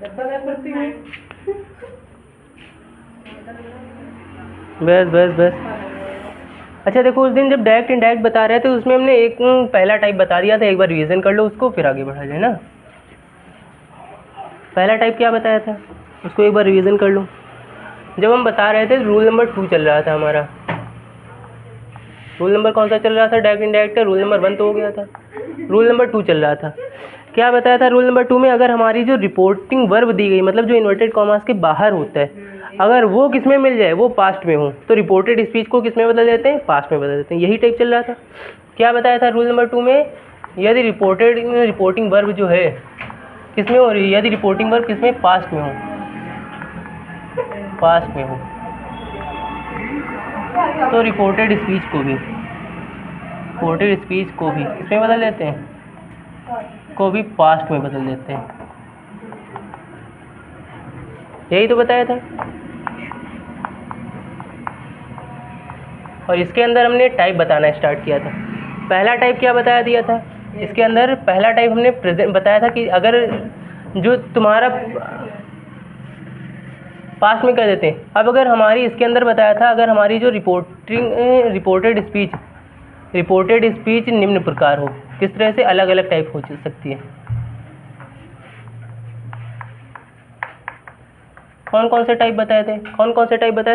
बस बस बस। अच्छा देखो, उस दिन जब डायरेक्ट इनडायरेक्ट बता रहे थे उसमें हमने एक पहला टाइप बता दिया था, एक बार रिवीजन कर लो उसको फिर आगे बढ़ा जाए ना। पहला टाइप क्या बताया था उसको एक बार रिवीजन कर लो। जब हम बता रहे थे रूल नंबर 2 चल रहा था हमारा। रूल नंबर कौन सा चल रहा था? डायरेक्ट इनडायरेक्ट का। रूल नंबर 1 तो हो गया था, रूल नंबर 2 चल रहा था। क्या बताया था रूल नंबर 2 में? अगर हमारी जो रिपोर्टिंग वर्ब दी गई, मतलब जो इन्वर्टेड कॉमास के बाहर होता है, अगर वो किस में मिल जाए, वो पास्ट में हो, तो रिपोर्टेड स्पीच को किस में बदल देते हैं? पास्ट में बदल देते हैं। यही टाइप चल रहा था। क्या बताया था रूल नंबर 2 में? यदि रिपोर्टिंग वर्ब जो है किस में हो रही है, यदि रिपोर्टिंग वर्ब किस में? पास्ट में हो, पास्ट में हो, तो रिपोर्टेड स्पीच को भी किस में बदल देते हैं? को भी पास्ट में बदल देते हैं। यही तो बताया था। और इसके अंदर हमने टाइप बताना स्टार्ट किया था। पहला टाइप क्या बताया दिया था इसके अंदर? पहला टाइप हमने प्रेजेंट बताया था कि अगर जो तुम्हारा पास्ट में कर देते हैं। अब अगर हमारी इसके अंदर बताया था, अगर हमारी जो रिपोर्टेड स्पीच निम्न प्रकार हो, किस तरह से अलग अलग टाइप हो सकती है। कौन कौन से टाइप बताए थे?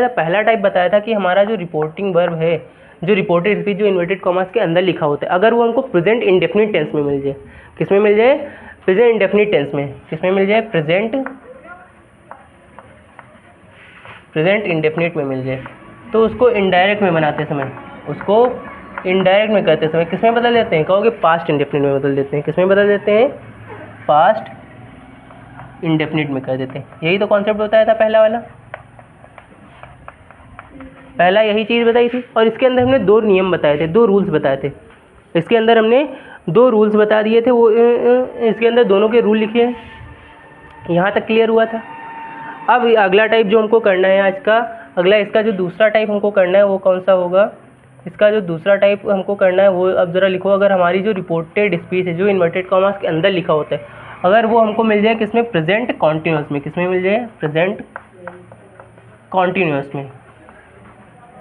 पहला टाइप बताया था कि हमारा जो रिपोर्टिंग वर्ब है, जो रिपोर्टेड स्पीच जो इन्वर्टेड कॉमास के अंदर लिखा होता है, अगर वो हमको प्रेजेंट इंडेफिनिट टेंस में मिल जाए। किस में मिल जाए? प्रेजेंट इंडेफिनिट टेंस में। किस में मिल जाए? प्रेजेंट इंडेफिनिट में मिल जाए। तो उसको इनडायरेक्ट में बनाते समय, उसको इनडायरेक्ट में करते समय किस में बदल देते हैं? कहोगे पास्ट इंडेफिनिट में बदल देते हैं। किस में बदल देते हैं? पास्ट इंडेफिनिट में कर देते हैं। यही तो कॉन्सेप्ट बताया था पहला वाला। पहला यही चीज़ बताई थी। और इसके अंदर हमने 2 नियम बताए थे, 2 रूल्स बताए थे। इसके अंदर हमने 2 रूल्स बता दिए थे। वो इसके अंदर दोनों के रूल लिखे हैं। यहाँ तक क्लियर हुआ था। अब अगला टाइप जो हमको करना है आज का, अगला इसका जो दूसरा टाइप हमको करना है वो कौन सा होगा? इसका जो दूसरा टाइप हमको करना है वो, अब ज़रा लिखो। अगर हमारी जो रिपोर्टेड स्पीच है, जो इन्वर्टेड कॉमास के अंदर लिखा होता है, अगर वो हमको मिल जाए किसमें? प्रेजेंट कॉन्टिन्यूस में। किसमें मिल जाए? प्रेजेंट कॉन्टिन्यूस में।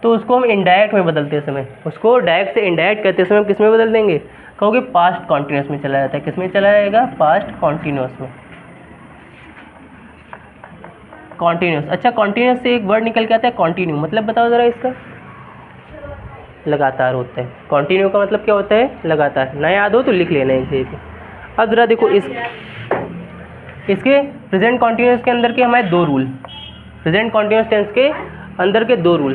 तो उसको हम इनडायरेक्ट में बदलते समय, उसको डायरेक्ट से इनडायरेक्ट करते समय हम किस में बदल देंगे? कहोगे पास्ट कॉन्टिन्यूस में चला जाता है। किस में चला जाएगा? पास्ट कॉन्टिन्यूस में। कॉन्टिन्यूस। अच्छा, कॉन्टिन्यूस से एक वर्ड निकल के आता है कॉन्टिन्यू। मतलब बताओ ज़रा इसका? लगातार होता है। कॉन्टिन्यू का मतलब क्या होता है? लगातार। ना याद हो तो लिख लेना एक जगह पे। अब ज़रा देखो इसके प्रेजेंट कॉन्टिन्यूस के अंदर के हमारे 2 रूल, प्रेजेंट कॉन्टिन्यूस टेंस के अंदर के 2 रूल।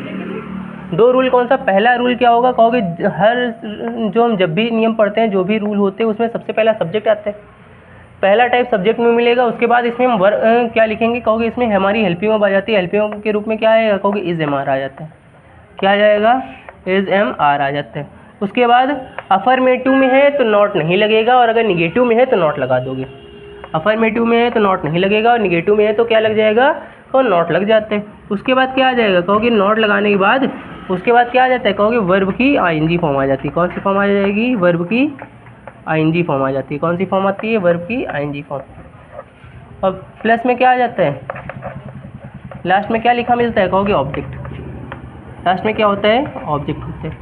2 रूल कौन सा? पहला रूल क्या होगा? कहोगे हर जो हम जब भी नियम पढ़ते हैं, जो भी रूल होते हैं, उसमें सबसे पहला सब्जेक्ट आता है। पहला टाइप सब्जेक्ट में मिलेगा। उसके बाद इसमें हम क्या लिखेंगे? कहोगे इसमें हमारी हेल्पिंग वर्ब आ जाती है। हेल्पिंग वर्ब के रूप में क्या आएगा? कहोगे इज एम आर आ जाता है। क्या आ जाएगा? इज एम आर आ जाता है। उसके बाद अफर्मेटिव में है तो नॉट नहीं लगेगा, और अगर निगेटिव में है तो नॉट लगा दोगे। अफर्मेटिव में है तो नॉट नहीं लगेगा, और निगेटिव में है तो क्या लग जाएगा? तो नॉट लग जाते हैं। उसके बाद क्या आ जाएगा? कहोगे नॉट लगाने के बाद उसके बाद क्या आ जाता है? कहोगे वर्ब की आईएनजी फॉर्म आ जाती है। कौन सी फॉर्म आ जाएगी? वर्ब की आईएनजी फॉर्म आ जाती है। कौन सी फॉर्म आती है? वर्ब की आईएनजी फॉर्म। और प्लस में क्या आ जाता है? लास्ट में क्या लिखा मिलता है? कहोगे ऑब्जेक्ट। लास्ट में क्या होता है? ऑब्जेक्ट होता है।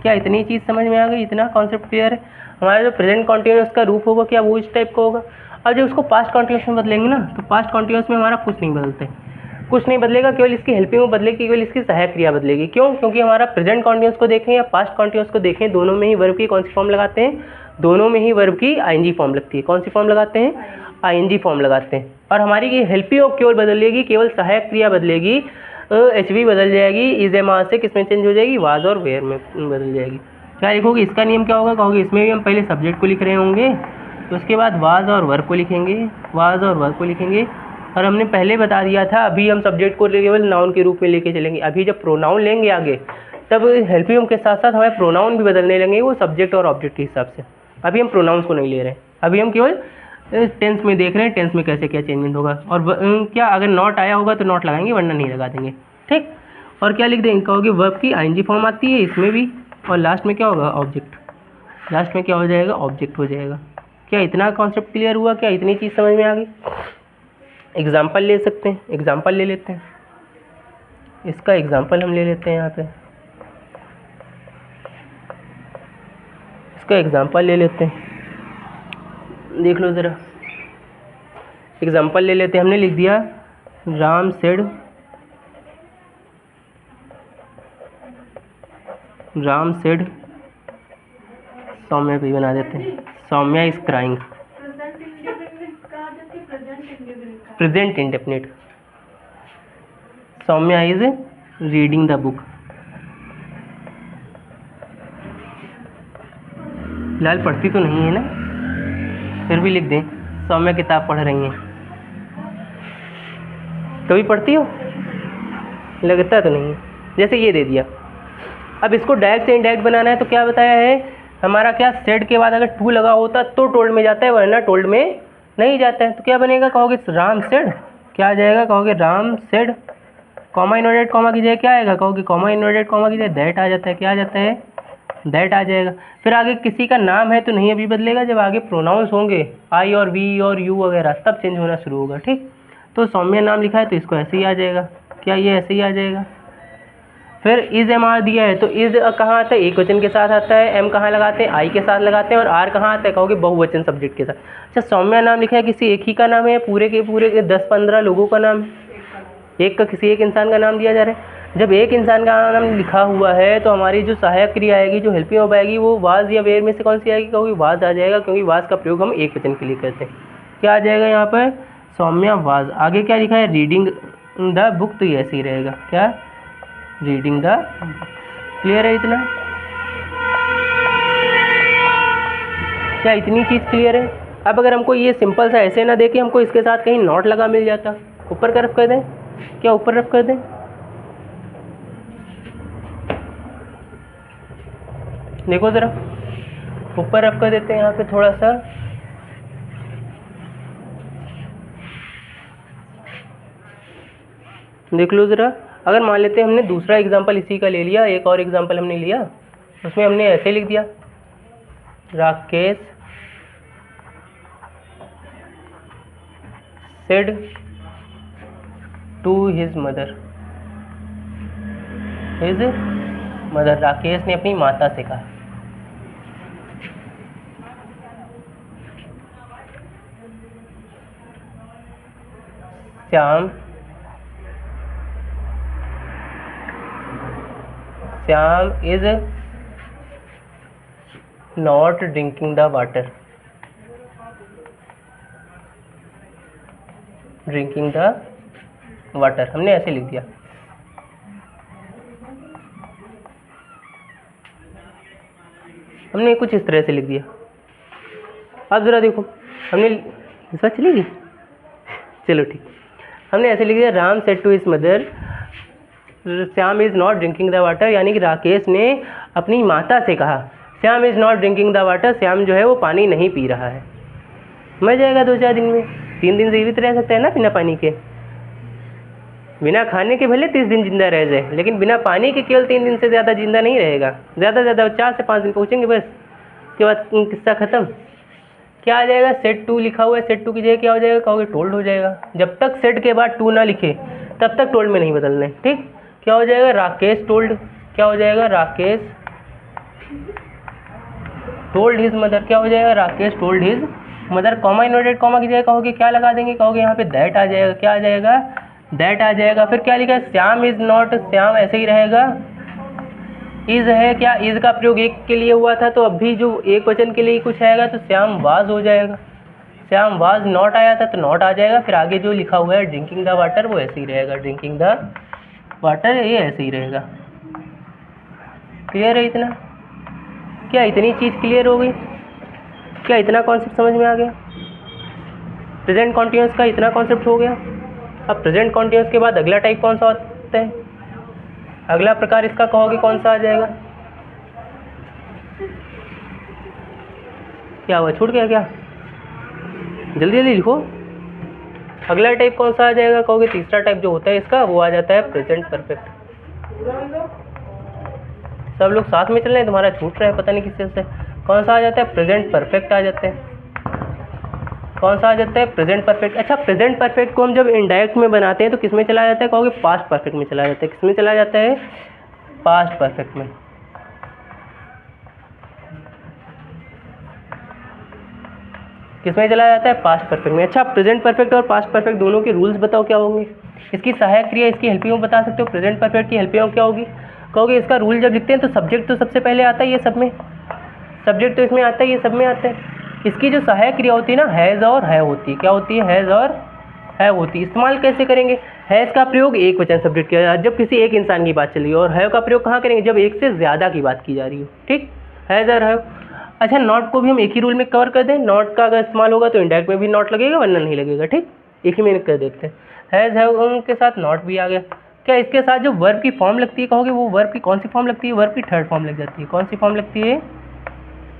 क्या इतनी चीज़ समझ में आ गई? इतना कॉन्सेप्ट क्लियर है? हमारा जो प्रेजेंट कॉन्टिन्यूस का रूप होगा क्या वो इस टाइप का होगा। और जब उसको पास्ट कॉन्टिन्यूस में बदलेंगे ना, तो पास्ट कॉन्टिन्यूस में हमारा कुछ नहीं बदलता है, कुछ नहीं बदलेगा। केवल इसकी हेल्पिंग में बदलेगी, केवल इसकी सहायक क्रिया बदलेगी। क्यों? क्योंकि हमारा प्रेजेंट कॉन्टिन्यूस को देखें या पास्ट कॉन्टिन्यूस को देखें, दोनों में ही वर्ब की कौन सी फॉर्म लगाते हैं? दोनों में ही वर्ब की आईएनजी फॉर्म लगती है। कौन सी फॉर्म लगाते हैं? आईएनजी फॉर्म लगाते हैं। और हमारी ये हेल्पिंग ऑफ केवल बदलेगी, केवल सहायक क्रिया बदलेगी। एच बी बदल जाएगी, इज एम आर से किस में चेंज हो जाएगी? वाज और वेयर में बदल जाएगी। क्या लिखोगे? इसका नियम क्या होगा? कहोगे इसमें भी हम पहले सब्जेक्ट को लिख रहे होंगे, तो उसके बाद वाज और वर्ब को लिखेंगे, वाज और वर्ब को लिखेंगे। और हमने पहले बता दिया था, अभी हम सब्जेक्ट को केवल नाउन के रूप में लेके चलेंगे। अभी जब प्रोनाउन लेंगे आगे, तब हेल्पिंग के साथ साथ हमारे प्रोनाउन भी बदलने लगेंगे, वो सब्जेक्ट और ऑब्जेक्ट के हिसाब से। अभी हम प्रोनाउंस को नहीं ले रहे हैं, अभी हम केवल टेंस में देख रहे हैं, टेंस में कैसे क्या चेंजमेंट होगा। और क्या अगर नॉट आया होगा तो नॉट लगाएंगे, वरना नहीं लगा देंगे। ठीक। और क्या लिख देंगे? कहोगे वर्ब की आईएनजी फॉर्म आती है इसमें भी, और लास्ट में क्या होगा? ऑब्जेक्ट। लास्ट में क्या हो जाएगा? ऑब्जेक्ट हो जाएगा। क्या इतना कॉन्सेप्ट क्लियर हुआ? क्या इतनी चीज़ समझ में आ गई? एग्जाम्पल ले सकते हैं, एग्जाम्पल ले लेते हैं, इसका एग्जाम्पल हम ले लेते हैं यहाँ पे, इसका एग्जाम्पल ले लेते हैं, देख लो ज़रा, एग्जाम्पल ले लेते हैं। हमने लिख दिया राम सेड सौम्या भी बना देते हैं, Saumya is crying, present indefinite, Saumya is reading the book. फिलहाल पढ़ती तो नहीं है ना, फिर भी लिख दें सौम्या किताब पढ़ रही हैं। कभी पढ़ती हो? लगता तो नहीं है। जैसे ये दे दिया, अब इसको डायरेक्ट से इनडायरेक्ट बनाना है तो क्या बताया है हमारा, क्या सेड के बाद अगर टू लगा होता तो टोल्ड में जाता है, वरना टोल्ड में नहीं जाता है। तो क्या बनेगा, कहोगे राम सेड, क्या आ जाएगा, कहोगे Ram said, comma inverted comma की जगह क्या आएगा, कहोगे कॉमा इनवर्टेड कॉमा की जगह दैट आ जाता है, क्या आ जाता है, दैट आ जाएगा। फिर आगे किसी का नाम है तो नहीं अभी बदलेगा, जब आगे प्रोनाउंस होंगे आई और वी और यू वगैरह तब चेंज होना शुरू होगा, ठीक। तो सौम्या नाम लिखा है तो इसको ऐसे ही आ जाएगा, क्या ये ऐसे ही आ जाएगा। फिर इज एम आर दिया है तो इज कहाँ आता है, एक वचन के साथ आता है, एम कहाँ लगाते हैं, आई के साथ लगाते हैं, और आर कहाँ आता है, कहोगे बहुवचन सब्जेक्ट के साथ। अच्छा, सौम्या नाम लिखा है किसी एक ही का नाम है, पूरे के पूरे 10-15 लोगों का नाम, एक का किसी एक इंसान का नाम दिया जा रहा है। जब एक इंसान का नाम लिखा हुआ है तो हमारी जो सहायक क्रिया आएगी, जो हेल्पिंग वर्ब आएगी, वो वाज या वेयर में से कौन सी आएगी, कहोगे वाज आ जाएगा, क्योंकि वाज का प्रयोग हम एक वचन के लिए करते हैं। क्या आ जाएगा यहाँ पर, सौम्या वाज। आगे क्या लिखा है, रीडिंग द बुक, तो ये ऐसे ही रहेगा, क्या, रीडिंग द। क्लियर है इतना, क्या इतनी चीज़ क्लियर है। अब अगर हमको ये सिंपल सा ऐसे ना देके हमको इसके साथ कहीं नोट लगा मिल जाता, ऊपर का रफ कर दें, क्या ऊपर रफ कर दें, देखो ज़रा ऊपर रफ कर देते हैं यहाँ पे थोड़ा सा, देख लो ज़रा। अगर मान लेते हैं हमने दूसरा एग्जांपल इसी का ले लिया, एक और एग्जांपल हमने लिया, उसमें हमने ऐसे लिख दिया, Rakesh said to his mother, Rakesh ने अपनी माता से कहा। Shyam is not drinking the water, हमने ऐसे लिख दिया। हमने कुछ इस तरह से लिख दिया। अब जरा देखो, हमने इस बात चलेगी, चलो ठीक, हमने ऐसे लिख दिया, Ram said to his mother Shyam is not drinking the water, यानी कि राकेश ने अपनी माता से कहा Shyam is not drinking the water, Shyam जो है वो पानी नहीं पी रहा है। मर जाएगा 2-4 दिन में, 3 दिन जीवित रह सकता है ना बिना पानी के, बिना खाने के भले 30 दिन जिंदा रह जाए, लेकिन बिना पानी के केवल 3 दिन से ज़्यादा जिंदा नहीं रहेगा, ज़्यादा से ज़्यादा 4 से 5 दिन पहुँचेंगे बस, उसके बाद किस्सा ख़त्म। क्या आ जाएगा, सेड टू लिखा हुआ है, सेड टू की जगह क्या हो जाएगा, कहोगे टोल्ड हो जाएगा। जब तक सेड के बाद टू ना लिखे तब तक टोल्ड में नहीं बदलना है, ठीक। क्या हो जाएगा, राकेश टोल्ड, क्या हो जाएगा, राकेश टोल्ड हिज मदर, क्या हो जाएगा, Rakesh told his mother. Comma inverted comma की जगह कहोगे क्या लगा देंगे, कहोगे यहाँ पे दैट आ जाएगा, क्या आ जाएगा, दैट आ जाएगा। फिर क्या लिखा है, श्याम इज नॉट, श्याम ऐसे ही रहेगा, इज है, क्या इज का प्रयोग एक के लिए हुआ था, तो अभी जो एक वचन के लिए कुछ आएगा तो श्याम वाज हो जाएगा, श्याम वाज नॉट आया था तो नॉट आ जाएगा। फिर आगे जो लिखा हुआ है ड्रिंकिंग द वाटर वो ऐसे ही रहेगा, ड्रिंकिंग द वाटर, ये ऐसे ही रहेगा। क्लियर है इतना, क्या इतनी चीज़ क्लियर हो गई, क्या इतना कॉन्सेप्ट समझ में आ गया, प्रेजेंट कॉन्टिन्यूस का इतना कॉन्सेप्ट हो गया। अब प्रेजेंट कॉन्टिन्यूस के बाद अगला टाइप कौन सा होता है, अगला प्रकार इसका कहोगे कौन सा आ जाएगा, क्या हुआ, छूट गया क्या, जल्दी जल्दी लिखो। अगला टाइप कौन सा आ जाएगा, कहोगे तीसरा टाइप जो होता है इसका वो आ जाता है प्रेजेंट परफेक्ट। सब लोग साथ में चल रहे हैं, तुम्हारा छूट रहा है पता नहीं किस चीज़ से। कौन सा आ जाता है, प्रेजेंट परफेक्ट आ जाता है। कौन सा आ जाता है? Present perfect. अच्छा, प्रेजेंट परफेक्ट को हम जब इनडायरेक्ट में बनाते हैं तो किस में चला जाता है? कहोगे पास्ट परफेक्ट में चला जाता है। किस में चला जाता है? पास्ट परफेक्ट में। किस में चला जाता है? पास्ट परफेक्ट में। अच्छा, प्रेजेंट परफेक्ट और पास्ट परफेक्ट दोनों के रूल्स बताओ क्या होंगे? इसकी सहायक क्रिया, इसकी हेल्पिंग बता सकते हो? प्रेजेंट परफेक्ट की हेल्पिंग क्या होगी? कहोगे इसका रूल जब लिखते हैं तो सब्जेक्ट तो सबसे पहले आता है ये सब में, सब्जेक्ट तो इसमें आता है, ये सब में आता है। इसकी जो सहायक क्रिया होती है ना, हैज़ और है होती है। क्या होती है? हैज़ और है होती है। इस्तेमाल कैसे करेंगे? हैज़ का प्रयोग एक वचन सब्जेक्ट किया जब किसी एक इंसान की बात चल रही है, और है का प्रयोग कहाँ करेंगे? जब एक से ज़्यादा की बात की जा रही हो। ठीक, हैज़ और है। अच्छा, नॉट को भी हम एक ही रूल में कवर कर दें। नॉट का अगर इस्तेमाल होगा तो इंडायरेक्ट में भी नॉट लगेगा, वरना नहीं लगेगा। ठीक, एक ही में कर देते हैं। हैज़ है उनके साथ नॉट भी आ गया। क्या इसके साथ जो वर्ब की फॉर्म लगती है, कहोगे वो वर्ब की कौन सी फॉर्म लगती है? वर्ब की थर्ड फॉर्म लग जाती है। कौन सी फॉर्म लगती है?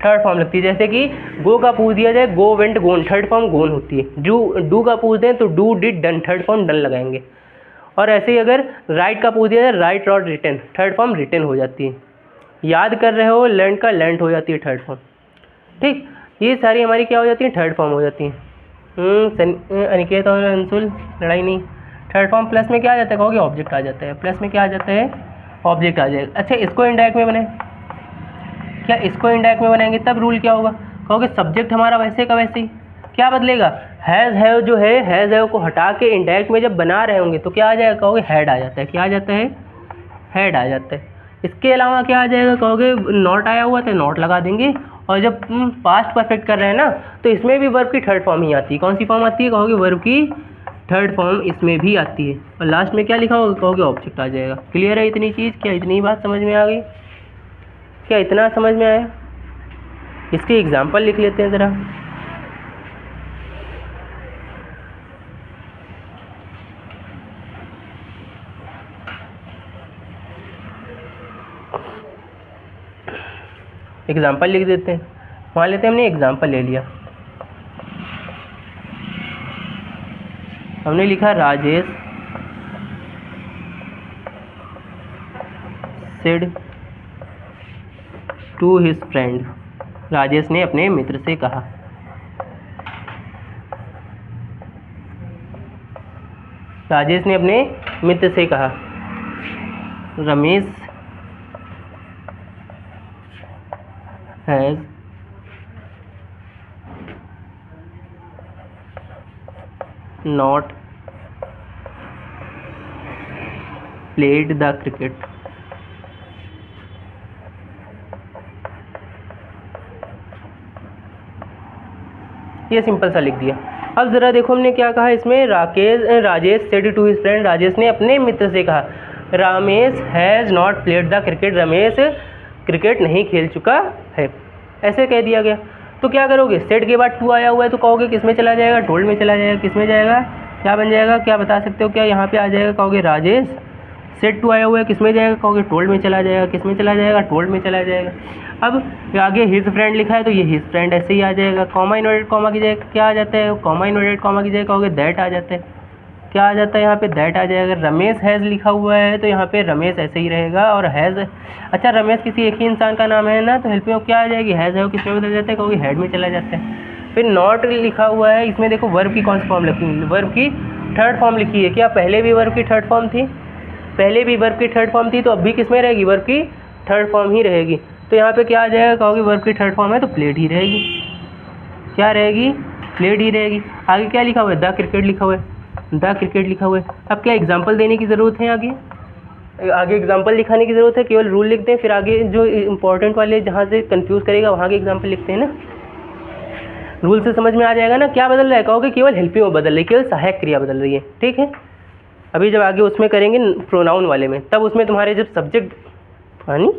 थर्ड फॉर्म लगती है। जैसे कि गो का पूछ दिया जाए, गो वेंट गोन, थर्ड फॉर्म गोन होती है। डू का पूछ दें तो do did done, third form done लगाएंगे। और ऐसे ही अगर राइट का पूछ दिया जाए, write wrote written, third form written हो जाती है। याद कर रहे हो, लर्न का लर्नड हो जाती है थर्ड फॉर्म। ठीक, ये सारी हमारी क्या हो जाती है? थर्ड फॉर्म हो जाती है। अनिकेत और अंशुल लड़ाई नहीं। थर्ड फॉर्म प्लस में क्या आ जाता है? कहोगे ऑब्जेक्ट आ जाता है। प्लस में क्या आ जाता है? ऑब्जेक्ट आ जाएगा। अच्छा, इसको इनडायरेक्ट में बनाए, क्या इसको इनडायरेक्ट में बनाएंगे तब रूल क्या होगा? कहोगे सब्जेक्ट हमारा वैसे का वैसे ही, क्या बदलेगा? हैज़ हैव जो है, हैज़ हैव को हटा के इनडायरेक्ट में जब बना रहे होंगे तो क्या आ जाएगा? कहोगे हैड आ जाता है। क्या आ जाता है? हैड आ जाता है। इसके अलावा क्या आ जाएगा? कहोगे नॉट आया हुआ तो नॉट लगा देंगे। और जब पास्ट परफेक्ट कर रहे हैं ना, तो इसमें भी वर्ब की थर्ड फॉर्म ही आती है। कौन सी फॉर्म आती है? कहोगे वर्ब की थर्ड फॉर्म इसमें भी आती है। और लास्ट में क्या लिखा होगा? कहोगे ऑब्जेक्ट आ जाएगा। क्लियर है इतनी चीज़? क्या इतनी बात समझ में आ गई? क्या इतना समझ में आया? इसके एग्जाम्पल लिख लेते हैं ज़रा। एग्जाम्पल लिख देते हैं। मान लेते हैं हमने एग्जाम्पल ले लिया। हमने लिखा Rajesh said to his friend. Rajesh ने अपने मित्र से कहा। राजेश ने अपने मित्र से कहा, Ramesh has not played the cricket. ये सिंपल सा लिख दिया। अब ज़रा देखो हमने क्या कहा इसमें, Rajesh said to his friend, Rajesh ने अपने मित्र से कहा, Ramesh has not played the cricket, Ramesh cricket नहीं खेल चुका है, ऐसे कह दिया गया। तो क्या करोगे? सेड के बाद टू आया हुआ है तो कहोगे किस में चला जाएगा? टोल्ड में चला जाएगा। किस में जाएगा? क्या बन जाएगा? क्या बता सकते हो? क्या यहाँ पे आ जाएगा? कहोगे राजेश सेड टू आया हुआ है, किस में जाएगा? कहोगे टोल्ड में चला जाएगा। किस में चला जाएगा? टोल्ड में चला जाएगा। अब आगे हिज फ्रेंड लिखा है तो ये हिज फ्रेंड ऐसे ही आ जाएगा। कॉमा इन्वर्टेड कॉमा की जगह क्या आ जाता है? कॉमा इन्वर्टेड कॉमा की जगह कहोगे दैट आ जाता है। क्या आ जाता है यहाँ पे? दैट आ जाएगा। रमेश हैज़ लिखा हुआ है तो यहाँ पे रमेश ऐसे ही रहेगा। और हैज़, अच्छा रमेश किसी एक ही इंसान का नाम है ना, तो हेल्प में क्या आ जाएगी? हैज़ है, किस में बदल जाता है? कहोगे हेड में चला जाता है। फिर नॉट लिखा हुआ है, इसमें देखो वर्ब की कौन सी फॉर्म लिखी है? वर्ब की थर्ड फॉर्म लिखी है। क्या पहले भी वर्ब की थर्ड फॉर्म थी? पहले भी वर्ब की थर्ड फॉर्म थी, तो अब भी किस में रहेगी? वर्ब की थर्ड फॉर्म ही रहेगी। तो यहाँ पे क्या आ जाएगा? कहोगे वर्ब की थर्ड फॉर्म है तो प्लेड ही रहेगी। क्या रहेगी? प्लेड ही रहेगी। आगे क्या लिखा हुआ है? द क्रिकेट लिखा हुआ है, द क्रिकेट लिखा हुआ है। अब क्या एग्जाम्पल देने की ज़रूरत है? आगे एग्जाम्पल लिखाने की ज़रूरत है? केवल रूल लिखते हैं, फिर आगे जो इंपॉर्टेंट वाले जहाँ से कंफ्यूज करेगा वहाँ के एग्जाम्पल लिखते हैं ना। रूल से समझ में आ जाएगा ना क्या बदल रहा है? कहोगे केवल हेल्पिंग वर्ब बदल रही है, केवल सहायक क्रिया बदल रही है। ठीक है, अभी जब आगे उसमें करेंगे प्रोनाउन वाले में, तब उसमें तुम्हारे जब सब्जेक्ट यानी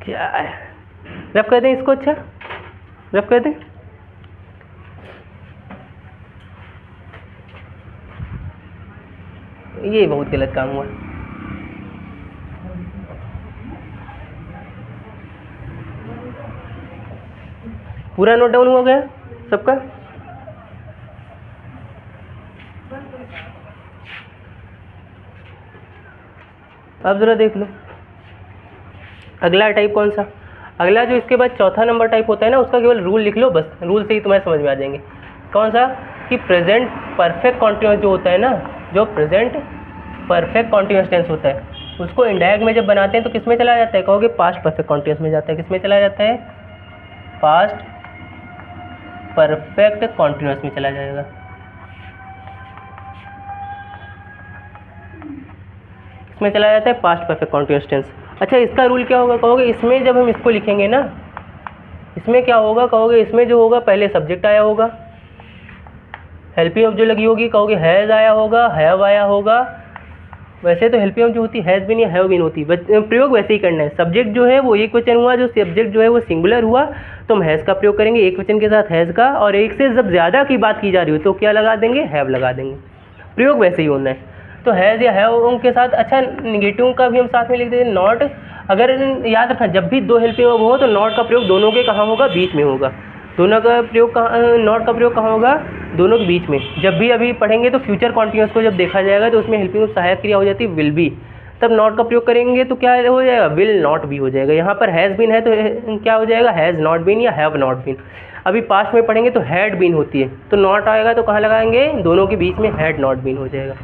क्या है, रफ कर दें इसको। अच्छा रफ कर दें। ये बहुत गलत काम हुआ। पूरा नोट डाउन हो गया सबका? अब ज़रा देख लो, अगला टाइप कौन सा? अगला जो इसके बाद चौथा नंबर टाइप होता है ना, उसका केवल रूल लिख लो, बस रूल से ही तुम्हें समझ में आ जाएंगे। कौन सा? कि प्रेजेंट परफेक्ट कॉन्टिन्यूस जो होता है ना, जो प्रेजेंट परफेक्ट कॉन्टिन्यूस टेंस होता है, उसको इंडायरेक्ट में जब बनाते हैं तो किस में चला जाता है? कहोगे पास्ट परफेक्ट कॉन्टिन्यूस में जाता है। किस में चला जाता है? पास्ट परफेक्ट कॉन्टिन्यूस में चला जाएगा। इसमें चला जाता है पास्ट परफेक्ट कॉन्टिन्यूस टेंस। अच्छा, इसका रूल क्या होगा? कहोगे इसमें जब हम इसको लिखेंगे ना, इसमें क्या होगा? कहोगे इसमें जो होगा पहले सब्जेक्ट आया होगा, हेल्पिंग ऑफ जो लगी होगी, कहोगे हैज़ आया होगा, हैव आया होगा। वैसे तो हेल्पिंग ऑफ जो होती है हैज़ बीन या हैव बीन होती है, प्रयोग वैसे ही करना है। सब्जेक्ट जो है वो एक वचन हुआ, जो सब्जेक्ट जो है वो सिंगुलर हुआ तो हम हैज़ का प्रयोग करेंगे, एक वचन के साथ हैज़ का, और एक से जब ज़्यादा की बात की जा रही हो तो क्या लगा देंगे? हैव लगा देंगे। प्रयोग वैसे ही होना है। तो हैज़ या हैव के साथ, अच्छा निगेटिव का भी हम साथ में लिख देते हैं नॉट। अगर याद रखना, जब भी दो हेल्पिंग ऑफ हो तो नॉट का प्रयोग दोनों के कहाँ होगा? बीच में होगा। दोनों का प्रयोग कहाँ, नॉट का प्रयोग कहाँ होगा? दोनों के बीच में। जब भी अभी पढ़ेंगे तो फ्यूचर कॉन्टिन्यूस को जब देखा जाएगा तो उसमें हेल्पिंग ऑफ सहायक क्रिया हो जाती है विल बी, तब नॉट का प्रयोग करेंगे तो क्या हो जाएगा? विल नॉट भी हो जाएगा। यहाँ पर हैज़ बीन है तो क्या हो जाएगा? हैज़ नॉट बीन या हैव नॉट बीन। अभी पास्ट में पढ़ेंगे तो हैड बीन होती है, तो नॉट आएगा तो कहाँ लगाएंगे? दोनों के बीच में हैड नॉट बीन हो जाएगा।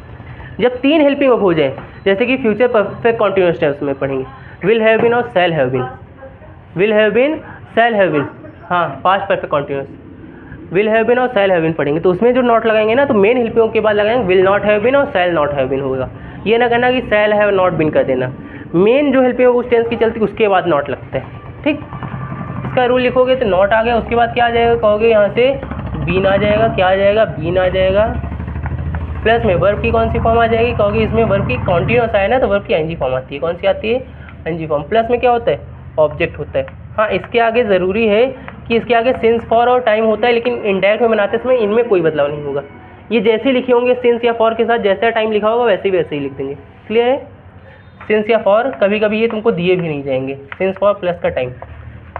जब तीन हेल्पिंग ऑफ हो जाए, जैसे कि फ्यूचर परफेक्ट कॉन्टिन्यूस टेंस में पढ़ेंगे, विल हैव बीन और shall have been, will have been, shall have been, हाँ past perfect continuous, will have been और शैल हैव बीन पढ़ेंगे तो उसमें जो नॉट लगाएंगे ना, तो मेन हेल्पिंग ऑफ के बाद लगाएंगे विल नॉट हैव बीन और शैल नॉट हैव बीन होगा। ये ना करना कि शैल हैव नॉट बीन कर देना, मेन जो हेल्पिंग ऑफ उस टेंस की चलती उसके बाद नॉट लगता है। ठीक, इसका रूल लिखोगे तो नॉट आ गया, उसके बाद क्या आ जाएगा? कहोगे यहाँ से बीन आ जाएगा। क्या आ जाएगा? बीन आ जाएगा। प्लस में वर्ब की कौन सी फॉर्म आ जाएगी? कहोगे इसमें वर्ब की कॉन्टिन्यूस आए ना तो वर्ब की एनजी फॉर्म आती है। कौन सी आती है? NG form. प्लस में क्या होता है? ऑब्जेक्ट होता है। हाँ, इसके आगे ज़रूरी है कि इसके आगे सिंस फॉर और टाइम होता है, लेकिन इनडायरेक्ट में बनाते समय इनमें कोई बदलाव नहीं होगा। ये जैसे लिखे होंगे सिंस या फॉर के साथ, जैसा टाइम लिखा होगा वैसे ही लिख देंगे। क्लियर है? सिंस या फॉर कभी कभी ये तुमको दिए भी नहीं जाएंगे, सिंस फॉर प्लस का टाइम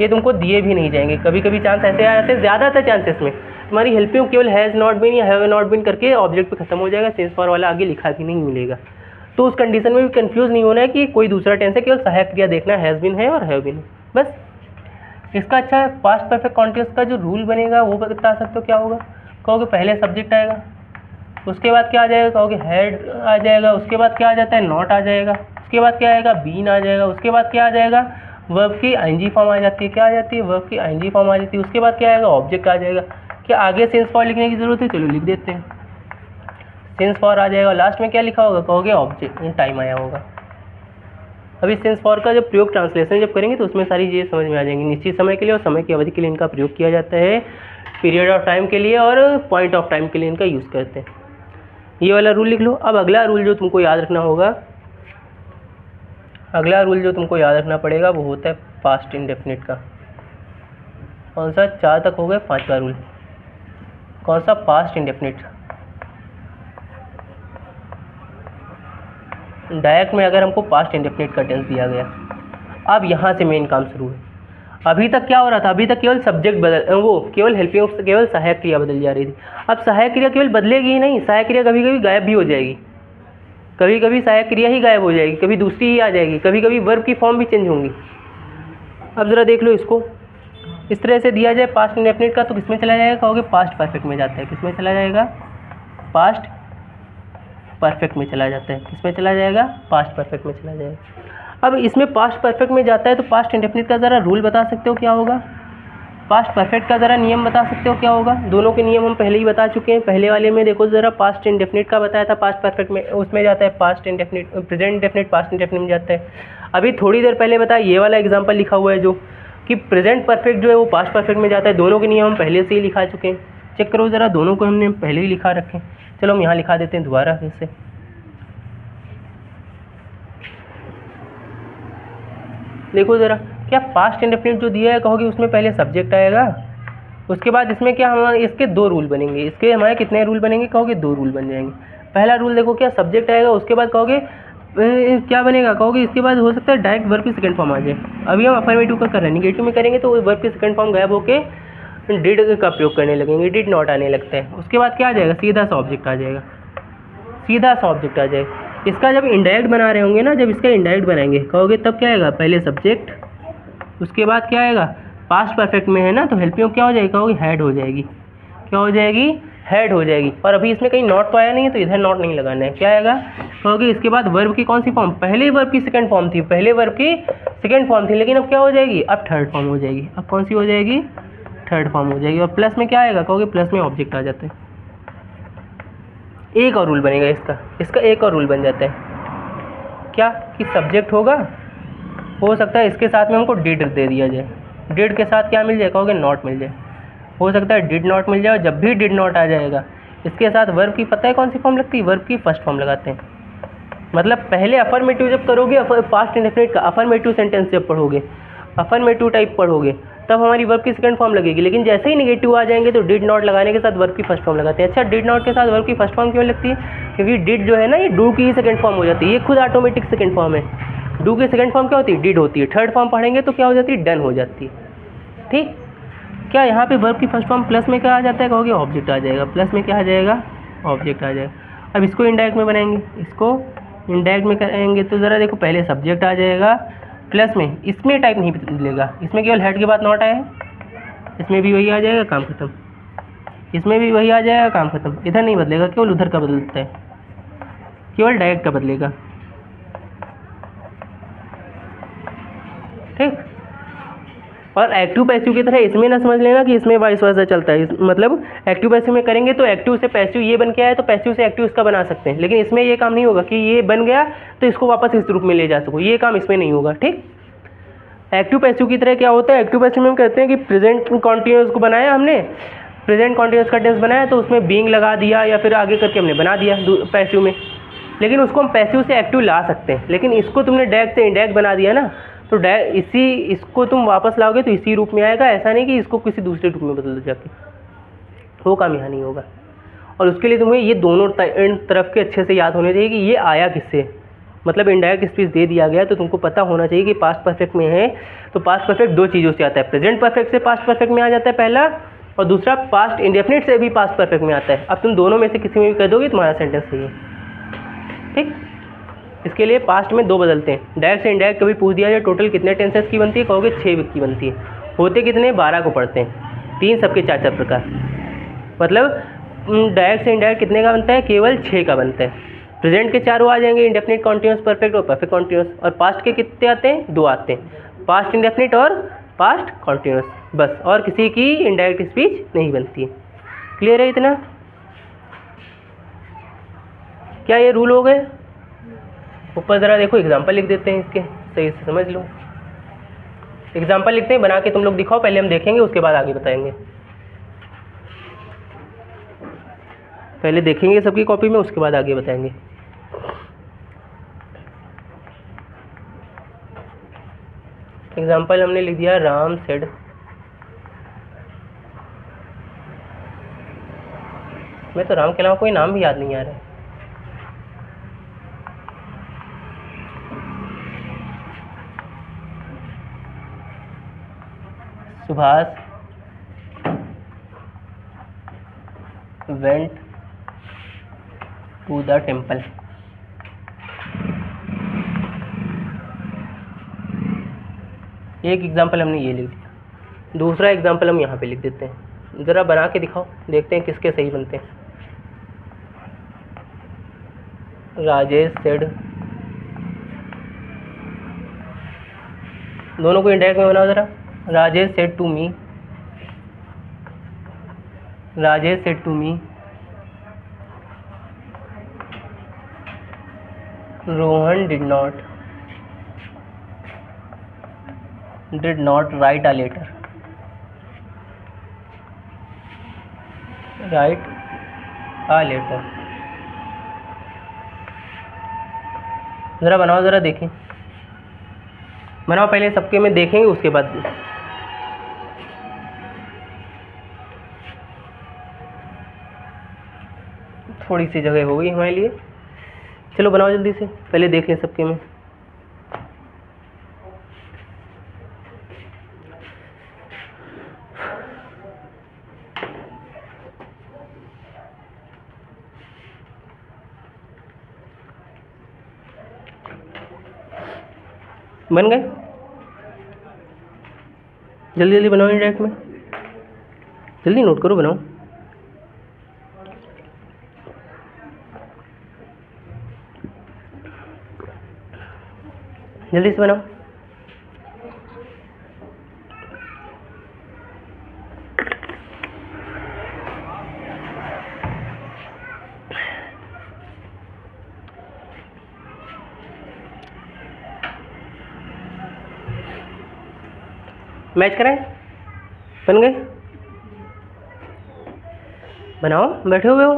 ये तुमको दिए भी नहीं जाएंगे। कभी कभी चांस ऐसे आ जाते हैं, ज़्यादातर चांसेस में तुम्हारी हेल्पिंग केवल हैज़ नॉट बीन या हैव नॉट बीन करके ऑब्जेक्ट पे खत्म हो जाएगा, सिंस फॉर वाला आगे लिखा भी नहीं मिलेगा। तो उस कंडीशन में भी कंफ्यूज नहीं होना है कि कोई दूसरा टेंस है, केवल सहायक क्रिया देखना है, हैज़ बीन है और हैव बीन है बस। इसका अच्छा पास्ट परफेक्ट कॉन्टिन्यूस का जो रूल बनेगा वो बता सकते हो क्या होगा? कहोगे पहले सब्जेक्ट आएगा, उसके बाद क्या आ जाएगा? कहोगे हैड आ जाएगा, उसके बाद क्या आ जाता है? नॉट आ जाएगा, उसके बाद क्या आएगा? बीन आ जाएगा, उसके बाद क्या आ जाएगा? वर्ब की आईएनजी फॉर्म आ जाती है। क्या आ जाती है? वर्ब की आईएनजी फॉर्म आ जाती है। उसके बाद क्या आएगा? ऑब्जेक्ट आ जाएगा। क्या आगे सिंस फॉर लिखने की ज़रूरत है? चलो लिख देते हैं, सिंस फॉर आ जाएगा। लास्ट में क्या लिखा होगा? कहोगे ऑब्जेक्ट टाइम आया होगा। अभी सिंस फॉर का जब प्रयोग ट्रांसलेशन जब करेंगे तो उसमें सारी चीज़ें समझ में आ जाएंगी। निश्चित समय के लिए और समय की अवधि के लिए इनका प्रयोग किया जाता है, पीरियड ऑफ टाइम के लिए और पॉइंट ऑफ टाइम के लिए इनका यूज़ करते हैं। ये वाला रूल लिख लो। अब अगला रूल जो तुमको याद रखना होगा, अगला रूल जो तुमको याद रखना पड़ेगा वो होता है पास्ट इंडेफिनिट का। कौन सा? 4 तक हो गए, 5वां रूल कौन सा? Past indefinite. डायरेक्ट में अगर हमको पास्ट इंडेफिनिट का टेंस दिया गया, अब यहाँ से मेन काम शुरू है। अभी तक क्या हो रहा था? अभी तक केवल सब्जेक्ट बदल, वो केवल हेल्पिंग, केवल सहायक क्रिया बदल जा रही थी। अब सहायक क्रिया केवल बदलेगी ही नहीं, सहायक क्रिया कभी कभी गायब भी हो जाएगी, कभी कभी सहायक क्रिया ही गायब हो जाएगी, कभी दूसरी ही आ जाएगी, कभी कभी वर्ब की फॉर्म भी चेंज होंगी। अब ज़रा देख लो इसको, इस तरह से दिया जाए पास्ट इंडेफिनिट का तो किसमें चला जाएगा? कहोगे पास्ट परफेक्ट में जाता है। किसमें चला जाएगा? पास्ट परफेक्ट में चला जाता है। किसमें चला जाएगा? पास्ट परफेक्ट में चला जाएगा। अब इसमें पास्ट परफेक्ट में जाता है तो पास्ट इंडेफिनिट का ज़रा रूल बता सकते हो क्या होगा? पास्ट परफेक्ट का ज़रा नियम बता सकते हो क्या होगा? दोनों के नियम हम पहले ही बता चुके हैं। पहले वाले में देखो ज़रा, पास्ट इंडेफिनिट का बताया था, पास्ट परफेक्ट में उसमें जाता है past indefinite, present indefinite past indefinite में जाता है। अभी थोड़ी देर पहले बताया, ये वाला एग्जाम्पल लिखा हुआ है जो कि प्रेजेंट परफेक्ट जो है वो पास्ट परफेक्ट में जाता है। दोनों के नियम हम पहले से ही लिखा चुके हैं, चेक करो ज़रा, दोनों को हमने पहले ही लिखा रखे। चलो हम यहाँ लिखा देते हैं दोबारा फिर से। देखो ज़रा, क्या पास्ट इंडेफिनिट जो दिया है कहोगे उसमें पहले सब्जेक्ट आएगा, उसके बाद इसमें क्या हमारे इसके 2 रूल बनेंगे। इसके हमारे कितने रूल बनेंगे? कहोगे 2 रूल बन जाएंगे। पहला रूल देखो, क्या सब्जेक्ट आएगा, उसके बाद कहोगे क्या बनेगा? कहोगे इसके बाद हो सकता है डायरेक्ट वर्ब की सेकंड फॉर्म आ जाए। अभी हम अफर्मेटिव का कर रहे हैं, निगेटिव में करेंगे तो वर्ब की सेकंड फॉर्म गायब होके डिड का प्रयोग करने लगेंगे, डिड नॉट आने लगता है। उसके बाद क्या आ जाएगा? सीधा सा ऑब्जेक्ट आ जाएगा, सीधा सा ऑब्जेक्ट आ जाएगा। इसका जब इनडायरेक्ट बना रहे होंगे ना, जब इसका इनडायरेक्ट बनाएंगे कहोगे तब क्या आएगा? पहले सब्जेक्ट, उसके बाद क्या आएगा, पास्ट परफेक्ट में है ना, तो हेल्पिंग क्या हो जाएगी, कहोगे हेड हो जाएगी। क्या हो जाएगी, हेड हो जाएगी। और अभी इसमें कहीं नॉट तो आया नहीं है, तो इधर नॉट नहीं लगाना है। क्या आएगा, कहोगे इसके बाद वर्ब की कौन सी फॉर्म, पहले वर्ब की सेकंड फॉर्म थी, पहले वर्ब की सेकंड फॉर्म थी, लेकिन अब क्या हो जाएगी, अब थर्ड फॉर्म हो जाएगी। अब कौन सी हो जाएगी, थर्ड फॉर्म हो जाएगी। और प्लस में क्या आएगा, कहोगे प्लस में ऑब्जेक्ट आ जाते हैं। एक और रूल बनेगा इसका एक और रूल बन जाता है, क्या कि सब्जेक्ट होगा, हो सकता है इसके साथ में हमको डिड दे दिया जाए, डिड के साथ क्या मिल जाए, कहोगे नॉट मिल जाए। हो सकता है डिड नॉट मिल जाए, और जब भी डिड नॉट आ जाएगा इसके साथ वर्ब की पता है कौन सी फॉर्म लगती है, वर्ब की फर्स्ट फॉर्म लगाते हैं। मतलब पहले अफर्मेटिव जब करोगे, पास्ट इंडेफिनिट का अफर्मेटिव सेंटेंस जब पढ़ोगे, अफर्मेटिव टाइप पढ़ोगे, तब हमारी वर्ब की सेकंड फॉर्म लगेगी। लेकिन जैसे ही नेगेटिव आ जाएंगे तो डिड नॉट लगाने के साथ वर्ब की फर्स्ट फॉर्म लगाते हैं। अच्छा, डिड नॉट के साथ वर्ब की फर्स्ट फॉर्म क्यों लगती है, क्योंकि डिड जो है ना, ये डू की ही सेकंड फॉर्म हो जाती है, ये खुद ऑटोमेटिक सेकंड फॉर्म है। डू की सेकंड फॉर्म क्या होती है, डिड होती है। थर्ड फॉर्म पढ़ेंगे तो क्या हो जाती है, डन हो जाती है। ठीक, क्या यहाँ पे वर्ब की फर्स्ट फॉर्म प्लस में क्या आ जाता है, कहोगे ऑब्जेक्ट आ जाएगा। प्लस में क्या आ जाएगा, ऑब्जेक्ट आ जाएगा। अब इसको इनडायरेक्ट में बनाएंगे, इसको इनडायरेक्ट में करेंगे तो ज़रा देखो, पहले सब्जेक्ट आ जाएगा प्लस में, इसमें टाइप नहीं बदलेगा, इसमें केवल हेड के बाद नॉट आया है, इसमें भी वही आ जाएगा, काम खत्म। इसमें भी वही आ जाएगा, काम खत्म। इधर नहीं बदलेगा, केवल उधर का बदलता है, केवल डायरेक्ट का बदलेगा। ठीक, और एक्टिव पैसिव की तरह इसमें ना समझ लेना कि इसमें वाइस वर्सा चलता है। मतलब एक्टिव पैसिव में करेंगे तो एक्टिव से पैसिव ये बन के आया, तो पैसिव से एक्टिव इसका बना सकते हैं, लेकिन इसमें ये काम नहीं होगा कि ये बन गया तो इसको वापस इस रूप में ले जा सको, ये काम इसमें नहीं होगा। ठीक, एक्टिव पैसिव की तरह क्या होता है, एक्टिव पैसिव में हम कहते हैं कि प्रेजेंट कॉन्टिन्यूस को बनाया हमने, प्रेजेंट कॉन्टिन्यूस का टेंस बनाया, तो उसमें बीइंग लगा दिया या फिर आगे करके हमने बना दिया पैसिव में, लेकिन उसको हम पैसिव से एक्टिव ला सकते हैं। लेकिन इसको तुमने डायरेक्ट से इनडायरेक्ट बना दिया ना, तो इसको तुम वापस लाओगे तो इसी रूप में आएगा, ऐसा नहीं कि इसको किसी दूसरे रूप में बदल दो जाके, वो काम यहाँ नहीं होगा। और उसके लिए तुम्हें ये दोनों तरफ के अच्छे से याद होने चाहिए कि ये आया किससे, मतलब इनडायरेक्ट स्पीच दे दिया गया तो तुमको पता होना चाहिए कि पास्ट परफेक्ट में है, तो पास्ट परफेक्ट दो चीज़ों से आता है, प्रेजेंट परफेक्ट से पास्ट परफेक्ट में आ जाता है पहला, और दूसरा पास्ट इंडेफिनिट से भी पास्ट परफेक्ट में आता है। अब तुम दोनों में से किसी में भी कह दोगे तुम्हारा सेंटेंस सही है। ठीक, इसके लिए पास्ट में दो बदलते हैं, डायरेक्ट से इनडायरेक्ट कभी पूछ दिया जाए टोटल कितने टेंसेस की बनती है, कहोगे 6 की बनती है। होते कितने, 12 को पढ़ते हैं, 3 सबके 4 प्रकार, मतलब डायरेक्ट से इनडायरेक्ट कितने का बनता है, केवल 6 का बनता है। प्रेजेंट के चारों आ जाएंगे, इंडेफिनिट, कॉन्टिन्यूस, परफेक्ट और परफेक्ट कॉन्टिन्यूस। और पास्ट के कितने आते हैं, 2 आते हैं, पास्ट इंडेफिनिट और पास्ट कॉन्टिन्यूस, बस। और किसी की इनडायरेक्ट स्पीच नहीं बनती है। क्लियर है इतना, क्या ये रूल हो गए। ऊपर ज़रा देखो, एग्जाम्पल लिख देते हैं इसके, सही से समझ लो। एग्जाम्पल लिखते हैं, बना के तुम लोग दिखाओ, पहले हम देखेंगे उसके बाद आगे बताएंगे। पहले देखेंगे सबकी कॉपी में, उसके बाद आगे बताएंगे। एग्जाम्पल हमने लिख दिया, राम सेड, मैं तो राम के अलावा कोई नाम भी याद नहीं आ रहा है। Subhash went to the temple. एक एग्जाम्पल हमने ये लिख दिया, दूसरा एग्जाम्पल हम यहाँ पे लिख देते हैं। ज़रा बना के दिखाओ, देखते हैं किसके सही बनते हैं। राजेश सेड, दोनों को इंडायरेक्ट में बनाओ ज़रा। Rajesh said to me, Rajesh said to me, Rohan did not write a letter, write a letter. ज़रा बनाओ, ज़रा देखें, बनाओ पहले सबके में देखेंगे, उसके बाद थोड़ी सी जगह हो गई हमारे लिए। चलो बनाओ जल्दी से, पहले देख लें सबके में। बन गए। जल्दी जल्दी बनाओ इंडायरेक्ट में, जल्दी नोट करो, बनाओ। जल्दी से बनाओ। मैच करें, बन गए, बनाओ, बैठे हुए हो।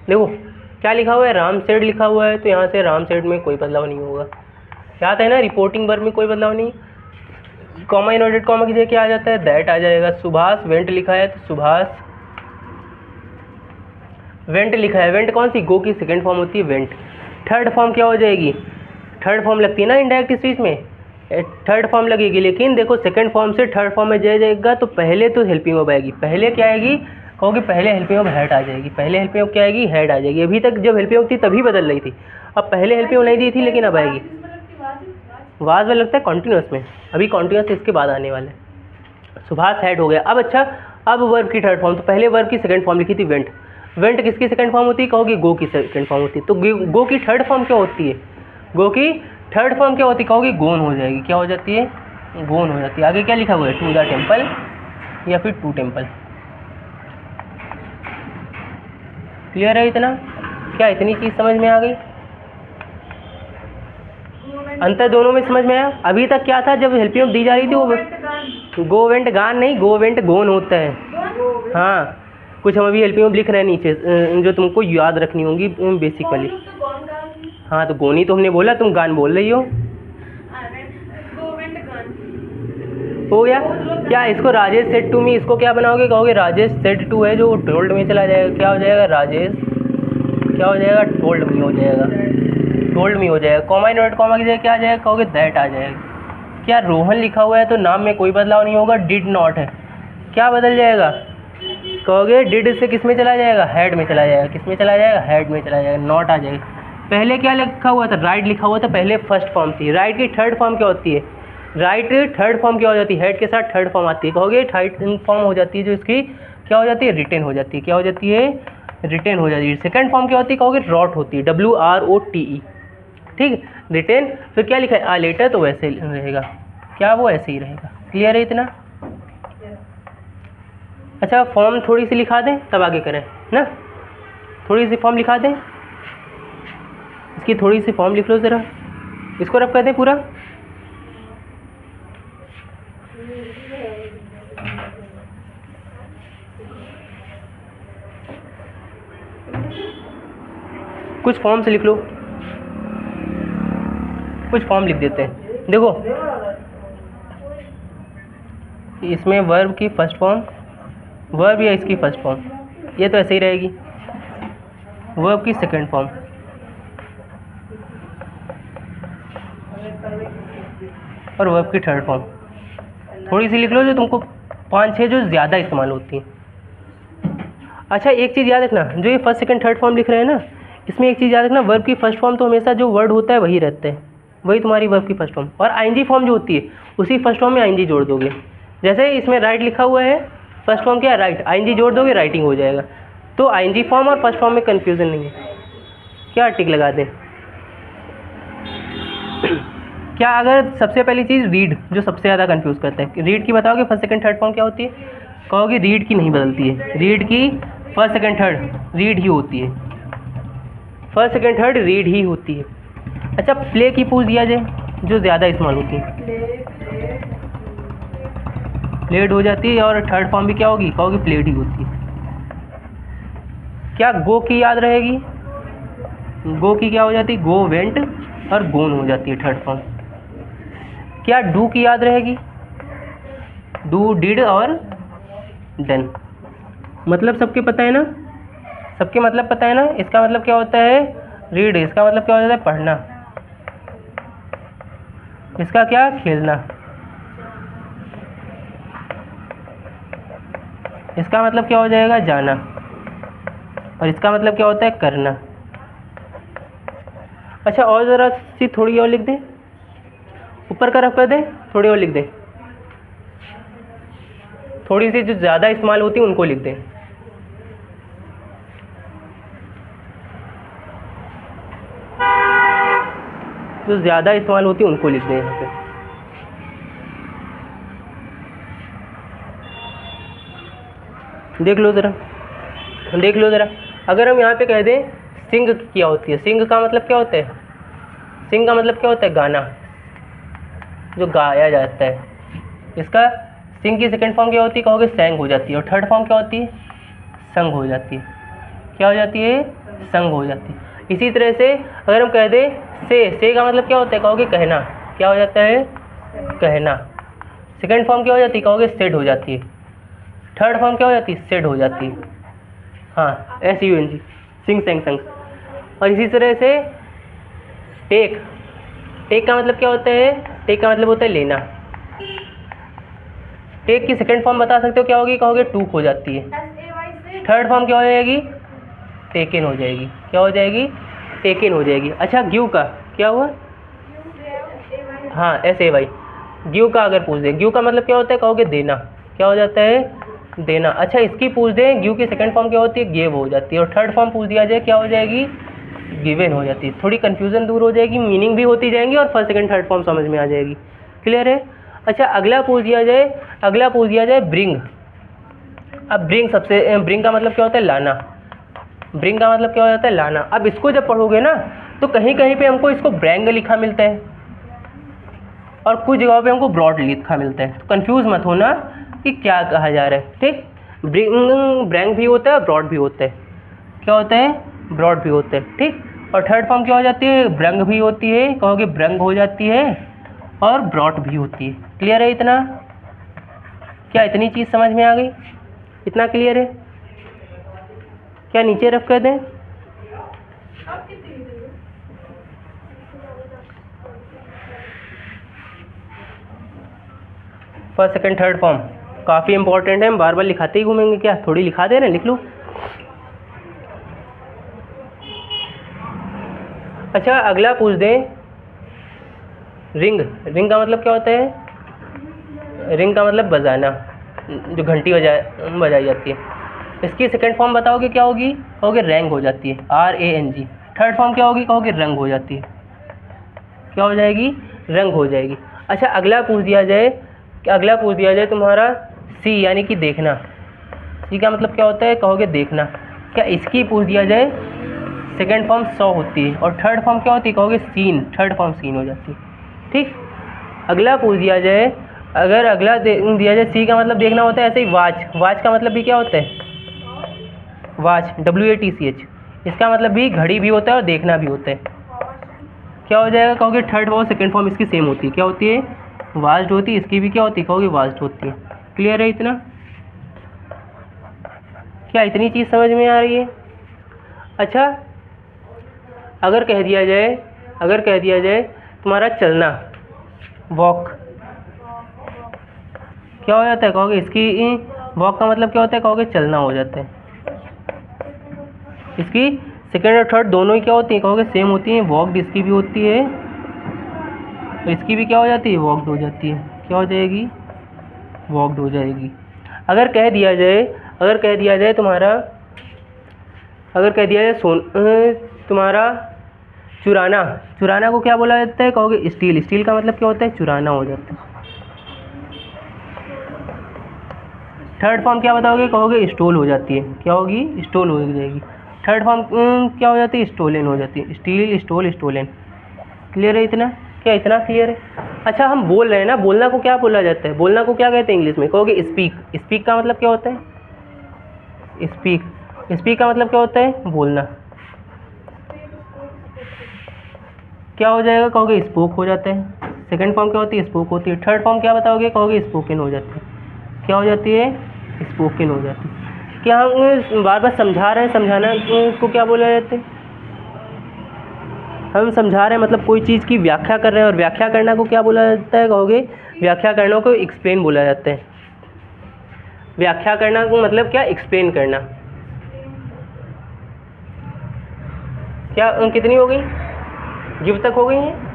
देखो क्या लिखा हुआ है, राम सेड लिखा हुआ है, तो यहाँ से राम सेड में कोई बदलाव नहीं होगा। याद है ना, रिपोर्टिंग वर्ब में कोई बदलाव नहीं। कॉमा इनवर्टेड कॉमा की जगह क्या आ जाता है, दैट आ जाएगा। सुभाष वेंट लिखा है, तो सुभाष वेंट लिखा है। वेंट कौन सी, गो की सेकंड फॉर्म होती है वेंट। थर्ड फॉर्म क्या हो जाएगी, थर्ड फॉर्म लगती है ना इंडायरेक्ट स्पीच में, थर्ड फॉर्म लगेगी। लेकिन देखो सेकंड फॉर्म से थर्ड फॉर्म में जाएगा तो पहले तो हेल्पिंग वर्ब आएगी। पहले क्या आएगी, कहोगे पहले हेल्पिंग वर्ब हेड आ जाएगी। पहले हेल्पिंग वर्ब क्या आएगी, हेड आ जाएगी। अभी तक जब हेल्पिंग वर्ब थी तभी बदल रही थी, अब पहले हेल्पिंग वर्ब नहीं दी थी लेकिन अब आएगी। वाज में लगता है कॉन्टिन्यूस में, अभी कॉन्टिन्यूस इसके बाद आने वाले। सुभाष हेड हो गया। अब अच्छा, अब वर्ब की थर्ड फॉर्म, तो पहले वर्ब की सेकंड फॉर्म लिखी थी वेंट। वेंट किसकी सेकंड फॉर्म होती है, कहोगे गो की सेकंड फॉर्म होती है। तो गो की थर्ड फॉर्म क्या होती है, गो की थर्ड फॉर्म क्या होती है, कहोगे गोन हो जाएगी। क्या हो जाती है, गोन हो जाती है। आगे क्या लिखा हुआ है, टू द टेम्पल या फिर टू टेम्पल। क्लियर है इतना, क्या इतनी चीज़ समझ में आ गई, अंतर दोनों में समझ में आया। अभी तक क्या था, जब हेल्पिंग वर्ब दी जा रही थी वो गो वेंट गान नहीं, गो वेंट गोन होता है। हाँ, कुछ हम अभी हेल्पिंग वर्ब लिख रहे हैं नीचे, जो तुमको याद रखनी होंगी बेसिक वाली। हाँ तो गोनी तो हमने बोला, तुम गान बोल रही हो। हो गया क्या, इसको राजेश सेड टू मी, इसको क्या बनाओगे, कहोगे राजेश सेड टू है जो टोल्ड में चला जाएगा। क्या हो जाएगा, राजेश क्या हो जाएगा, टोल्ड मी हो जाएगा, टोल्ड मी हो जाएगा। कॉमा इनवर्टेड कॉमा की जगह क्या आ जाएगा, कहोगे दैट आ जाएगा। क्या रोहन लिखा हुआ है तो नाम में कोई बदलाव नहीं होगा, डिड नॉट है, क्या बदल जाएगा, कहोगे डिड से किस में चला जाएगा, हेड में चला जाएगा। किस में चला जाएगा, हेड में चला जाएगा, नॉट आ जाएगा। पहले क्या लिखा हुआ था, राइट लिखा हुआ था, पहले फर्स्ट फॉर्म थी। राइट की थर्ड फॉर्म क्या होती है, राइट थर्ड फॉर्म क्या हो जाती है, हेड के साथ थर्ड फॉर्म आती है, कहोगे थर्ड फॉर्म हो जाती है जो इसकी क्या हो जाती है, रिटेन हो जाती है। क्या हो जाती है, रिटेन हो जाती है। सेकंड फॉर्म क्या होती है, कहोगे रॉट होती है, WROTE, ठीक, रिटेन। फिर क्या लिखा है, आ लेटर, तो वैसे रहेगा, क्या वो ऐसे ही रहेगा। क्लियर है इतना। अच्छा फॉर्म थोड़ी सी लिखा दें तब आगे करें ना, थोड़ी सी फॉर्म लिखा दें, इसकी थोड़ी सी फॉर्म लिख लो ज़रा, इसको रब कर दें पूरा। कुछ फॉर्म से लिख लो, कुछ फॉर्म लिख देते हैं। देखो इसमें वर्ब की फर्स्ट फॉर्म, वर्ब या इसकी फर्स्ट फॉर्म, ये तो ऐसे ही रहेगी। वर्ब की सेकंड फॉर्म और वर्ब की थर्ड फॉर्म थोड़ी सी लिख लो, जो तुमको 5-6 जो ज़्यादा इस्तेमाल होती हैं। अच्छा एक चीज़ याद रखना, जो ये फर्स्ट सेकंड थर्ड फॉर्म लिख रहे हैं ना, इसमें एक चीज़ याद रखना, वर्ब की फर्स्ट फॉर्म तो हमेशा जो वर्ड होता है वही रहता है, वही तुम्हारी वर्ब की फर्स्ट फॉर्म। और आईएनजी फॉर्म जो होती है उसी फर्स्ट फॉर्म में आईएनजी जोड़ दोगे। जैसे इसमें राइट लिखा हुआ है, फर्स्ट फॉर्म क्या है, राइट, आईएनजी जोड़ दोगे राइटिंग हो जाएगा। तो आईएनजी फॉर्म और फर्स्ट फॉर्म में कन्फ्यूज़न नहीं है। क्या टिक लगा दें। क्या, अगर सबसे पहली चीज़ रीड, जो सबसे ज़्यादा कंफ्यूज करता है, रीड की बताओगे फर्स्ट सेकंड थर्ड फॉर्म क्या होती है, कहोगे रीड की नहीं बदलती है, रीड की फर्स्ट सेकंड थर्ड रीड ही होती है, फर्स्ट सेकंड थर्ड रीड ही होती है। अच्छा प्ले की पूछ दिया जाए, जो ज़्यादा इस्तेमाल होती है, प्लेड हो जाती है, और थर्ड फॉर्म भी क्या होगी, कहोगे प्लेड ही होती है। क्या गो की याद रहेगी, गो की क्या हो जाती है, गो वेंट और गोन हो जाती है थर्ड फॉर्म। क्या डू की याद रहेगी, डू डिड और डन। मतलब सबके पता है ना, सबके मतलब पता है ना। इसका मतलब क्या होता है, रीड, इसका मतलब क्या होता है, पढ़ना, इसका क्या, खेलना, इसका मतलब क्या हो जाएगा, जाना, और इसका मतलब क्या होता है, करना। अच्छा और ज़रा सी थोड़ी और लिख दें, ऊपर का रफ कर दें, थोड़ी और लिख दें, थोड़ी सी जो ज़्यादा इस्तेमाल होती है उनको लिख दें। जो ज़्यादा इस्तेमाल होती है उनको लिख दें यहाँ पे। देख लो ज़रा, देख लो ज़रा। अगर हम यहाँ पे कह दें सिंग क्या होती है, सिंग का मतलब क्या होता है, सिंग का मतलब क्या होता है, गाना, जो गाया जाता है। इसका सिंग की सेकंड फॉर्म क्या होती है, कहोगे सैंग हो जाती है, और थर्ड फॉर्म क्या होती है, संग हो जाती है। क्या हो जाती है, संग हो जाती है। इसी तरह से अगर हम कह दें से का मतलब क्या होता है, कहोगे कहना, क्या हो जाता है, कहना। सेकंड फॉर्म क्या हो जाती है, कहोगे सेड हो जाती है। थर्ड फॉर्म क्या हो जाती है, सेड हो जाती है। हाँ, SUNG, सिंग सेंग संग। और इसी तरह से टेक, टेक का मतलब क्या होता है, टेक का मतलब होता है लेना। टेक की सेकंड फॉर्म बता सकते हो क्या होगी, कहोगे टूक हो जाती है। थर्ड फॉर्म क्या हो जाएगी, टेकन हो जाएगी। क्या हो जाएगी, टेकन हो जाएगी। अच्छा, गिव का क्या हुआ, हाँ SAY, गिव का अगर पूछ दें, गिव का मतलब क्या होता है, कहोगे देना। क्या हो जाता है, देना। अच्छा, इसकी पूछ दें, गिव की सेकंड फॉर्म क्या होती है, गिव हो जाती है। और थर्ड फॉर्म पूछ दिया जाए, क्या हो जाएगी, गिवन हो जाती है। थोड़ी कन्फ्यूज़न दूर हो जाएगी, मीनिंग भी होती जाएंगी और फर्स्ट सेकंड थर्ड फॉर्म समझ में आ जाएगी। क्लियर है। अच्छा, अगला पूछ दिया जाए ब्रिंग। अब ब्रिंग का मतलब क्या होता है, लाना। ब्रिंग का मतलब क्या हो जाता है, लाना। अब इसको जब पढ़ोगे ना तो कहीं कहीं पे हमको इसको ब्रैंग लिखा मिलता है और कुछ जगहों पे हमको ब्रॉड लिखा मिलता है। तो कंफ्यूज मत होना कि क्या कहा जा रहा है, ठीक। ब्रैंग भी होता है और ब्रॉड भी होता है। क्या होता है, ब्रॉड भी होता है, ठीक। और थर्ड फॉर्म क्या हो जाती है, ब्रंग भी होती है, कहोगे ब्रंग हो जाती है, और ब्रॉड भी होती है। क्लियर है इतना, क्या इतनी चीज़ समझ में आ गई, इतना क्लियर है। क्या नीचे रफ कर दें, फर्स्ट सेकंड थर्ड फॉर्म काफ़ी इंपॉर्टेंट है। हम बार बार लिखाते ही घूमेंगे क्या, थोड़ी लिखा दे रहे हैं, लिख लो। अच्छा, अगला पूछ दें रिंग। रिंग का मतलब क्या होता है, रिंग का मतलब बजाना, जो घंटी बजाई जाती है। इसकी सेकंड फॉर्म बताओगे क्या होगी, कहोगे रैंग हो जाती है, RANG। थर्ड फॉर्म क्या होगी, कहोगे रंग हो जाती है। क्या हो जाएगी, रंग हो जाएगी। अच्छा, अगला पूछ दिया जाए तुम्हारा सी, यानी कि देखना। सी का मतलब क्या होता है, कहोगे देखना। क्या इसकी पूछ दिया जाए, सेकंड फॉर्म सॉ होती है और थर्ड फॉर्म क्या होती है, कहोगे सीन। थर्ड फॉर्म सीन हो जाती है, ठीक। अगला पूछ दिया जाए, अगर अगला दिया जाए सी का मतलब देखना होता है, ऐसे ही वॉच। वॉच का मतलब भी क्या होता है, वॉच, WATCH। इसका मतलब भी घड़ी भी होता है और देखना भी होता है। क्या हो जाएगा, कहोगे थर्ड और सेकंड फॉर्म इसकी सेम होती है। क्या होती है, वास्ट होती है। इसकी भी क्या होती है, कहोगे वास्ट होती है। क्लियर है इतना, क्या इतनी चीज़ समझ में आ रही है। अच्छा, अगर कह दिया जाए तुम्हारा चलना, वॉक, क्या हो जाता है, कहोगे इसकी वॉक का मतलब क्या होता है, कहोगे चलना हो जाता है। इसकी सेकंड और थर्ड दोनों ही क्या होती हैं, कहोगे सेम होती हैं। वॉकड इसकी भी होती है तो इसकी भी क्या हो जाती है, वॉकड हो जाती है। क्या हो जाएगी, वॉकड हो जाएगी। अगर कह दिया जाए तुम्हारा, तुम्हारा चुराना को क्या बोला जाता है, कहोगे स्टील। स्टील का मतलब क्या होता है, चुराना हो जाता है। थर्ड फॉर्म क्या बताओगे, कहोगे स्टोल हो जाती है। क्या होगी, स्टोल हो जाएगी। थर्ड फॉर्म क्या हो जाती है, स्टोलन हो जाती है। Steel, stall, stolen. क्लियर है इतना, क्या इतना क्लियर है। अच्छा, हम बोल रहे हैं ना, बोलना को क्या बोला जाता है, बोलना को क्या कहते हैं इंग्लिश में, कहोगे स्पीक। स्पीक का मतलब क्या होता है, स्पीक का मतलब क्या होता है, बोलना। क्या हो जाएगा, कहोगे स्पोक हो जाता है। सेकंड फॉर्म क्या होती है, स्पोक होती है। थर्ड फॉर्म क्या बताओगे, कहोगे स्पोकन हो जाती है। क्या हो जाती है, स्पोकन हो जाती है। क्या हम बार बार समझा रहे हैं, समझाना को क्या बोला जाता है, हम समझा रहे हैं मतलब कोई चीज़ की व्याख्या कर रहे हैं, और व्याख्या करना को क्या बोला जाता है, कहोगे व्याख्या करना को एक्सप्लेन बोला जाता है। व्याख्या करना को मतलब क्या, एक्सप्लेन करना। क्या कितनी हो गई, गिव तक हो गई हैं।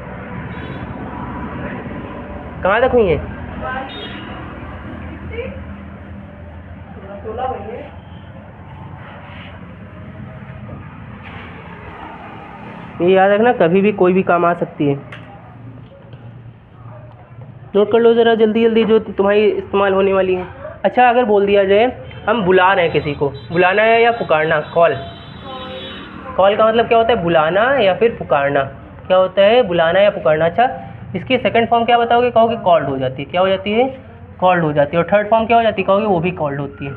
कहाँ तक हुई हैं? ये याद रखना, कभी भी कोई भी काम आ सकती है। नोट कर लो ज़रा जल्दी जल्दी जो तुम्हारी इस्तेमाल होने वाली है। अच्छा, अगर बोल दिया जाए हम बुला रहे हैं किसी को, बुलाना है या पुकारना? कॉल। कॉल का मतलब क्या होता है? बुलाना या फिर पुकारना। क्या होता है? बुलाना या पुकारना। अच्छा, इसकी सेकंड फॉर्म क्या बताओगे? कहोगे कॉल्ड हो जाती है। क्या हो जाती है? कॉल्ड हो जाती है। और थर्ड फॉर्म क्या हो जाती है? कहोगे वो भी कॉल्ड होती है।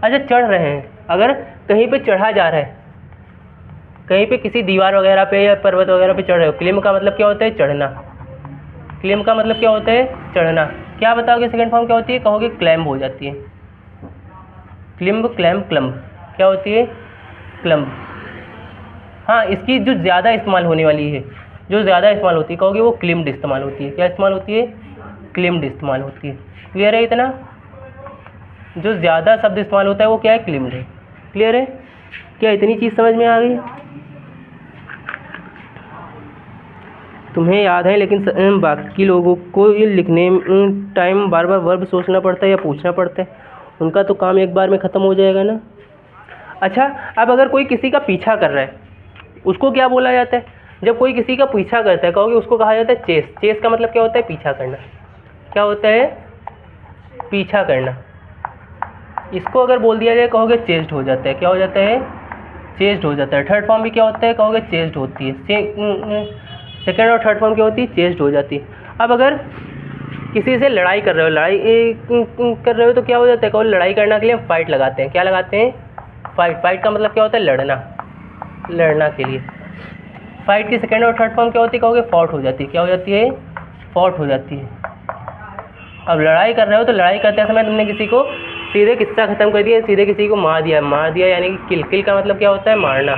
अच्छा, चढ़ रहे हैं, अगर कहीं पे चढ़ा जा रहा है, कहीं पे किसी दीवार वगैरह पे या पर्वत वगैरह पे चढ़ रहे हो, क्लिम्ब का मतलब क्या होता है? चढ़ना। क्लिम्ब का मतलब क्या होता है? चढ़ना। क्या बताओगे सेकंड फॉर्म क्या होती है? कहोगे क्लैम्ब हो जाती है। क्लिम्ब, क्लैम्ब, क्लम्ब। क्या होती है? क्लम्ब। हाँ, इसकी जो ज़्यादा इस्तेमाल होने वाली है, जो ज़्यादा इस्तेमाल होती है, कहोगे वो क्लिम्ड इस्तेमाल होती है। क्या इस्तेमाल होती है? क्लिम्ड इस्तेमाल होती है। क्लियर है इतना? जो ज़्यादा शब्द इस्तेमाल होता है वो क्या है? क्लिम्ड है। क्लियर है? क्या इतनी चीज़ समझ में आ गई? तुम्हें याद है, लेकिन बाकी लोगों को ये लिखने टाइम बार बार वर्ब सोचना पड़ता है या पूछना पड़ता है। उनका तो काम एक बार में ख़त्म हो जाएगा ना। अच्छा, अब अगर कोई किसी का पीछा कर रहा है, उसको क्या बोला जाता है? जब कोई किसी का पीछा करता है, कहोगे उसको कहा जाता है चेस। चेस का मतलब क्या होता है? पीछा करना। क्या होता है? पीछा करना। इसको अगर बोल दिया जाए, कहोगे चेस्ड हो जाता है। क्या हो जाता है? चेस्ड हो जाता है। थर्ड फॉर्म भी क्या होता है? कहोगे चेस्ड होती है। सेकेंड और थर्ड फॉर्म क्या होती है? चेस्ड हो जाती है। अब अगर किसी से लड़ाई कर रहे हो, कर रहे हो तो क्या हो जाता है? कहो लड़ाई करने के लिए फाइट लगाते हैं। क्या लगाते हैं? फाइट। फाइट का मतलब क्या होता है? लड़ना। लड़ना के लिए। फाइट की सेकेंड और थर्ड फॉर्म क्या होती है? कहोगे फॉट हो जाती है। क्या हो जाती है? फॉट हो जाती है। अब लड़ाई कर रहे हो तो लड़ाई करते समय तुमने किसी को सीधे किस्सा ख़त्म कर दिया, सीधे किसी को मार दिया। मार दिया यानी कि किल। किल का मतलब क्या होता है? मारना।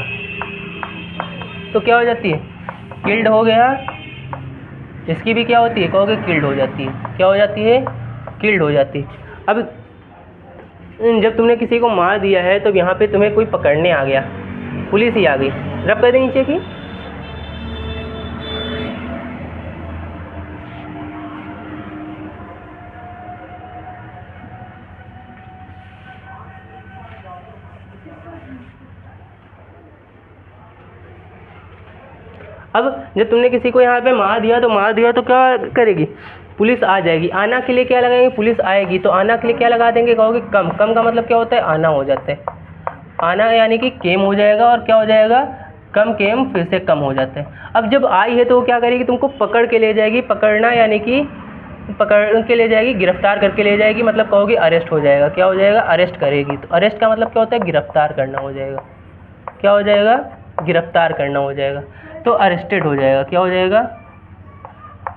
तो क्या हो जाती है? किल्ड हो गया। इसकी भी क्या होती है? कहोगे किल्ड हो जाती है। क्या हो जाती है? किल्ड हो जाती है। अब जब तुमने किसी को मार दिया है तो यहाँ पे तुम्हें कोई पकड़ने आ गया, पुलिस ही आ गई, रब कर दे नीचे की। अब जब तुमने किसी को यहाँ पे मार दिया तो क्या करेगी? पुलिस आ जाएगी। आना के लिए क्या लगाएंगे? पुलिस आएगी तो आना के लिए क्या लगा देंगे? कहोगे कम। कम का मतलब क्या होता है? आना हो जाता है। आना यानी कि केम हो जाएगा, और क्या हो जाएगा? कम केम फिर से कम हो जाता है। अब जब आई है तो वो क्या करेगी? तुमको पकड़ के ले जाएगी। पकड़ना यानी कि पकड़ के ले जाएगी, गिरफ्तार करके ले जाएगी, मतलब कहोगे अरेस्ट हो जाएगा। क्या हो जाएगा? अरेस्ट करेगी। तो अरेस्ट का मतलब क्या होता है? गिरफ्तार करना हो जाएगा। क्या हो जाएगा? गिरफ्तार करना हो जाएगा। तो अरेस्टेड हो जाएगा। क्या हो जाएगा?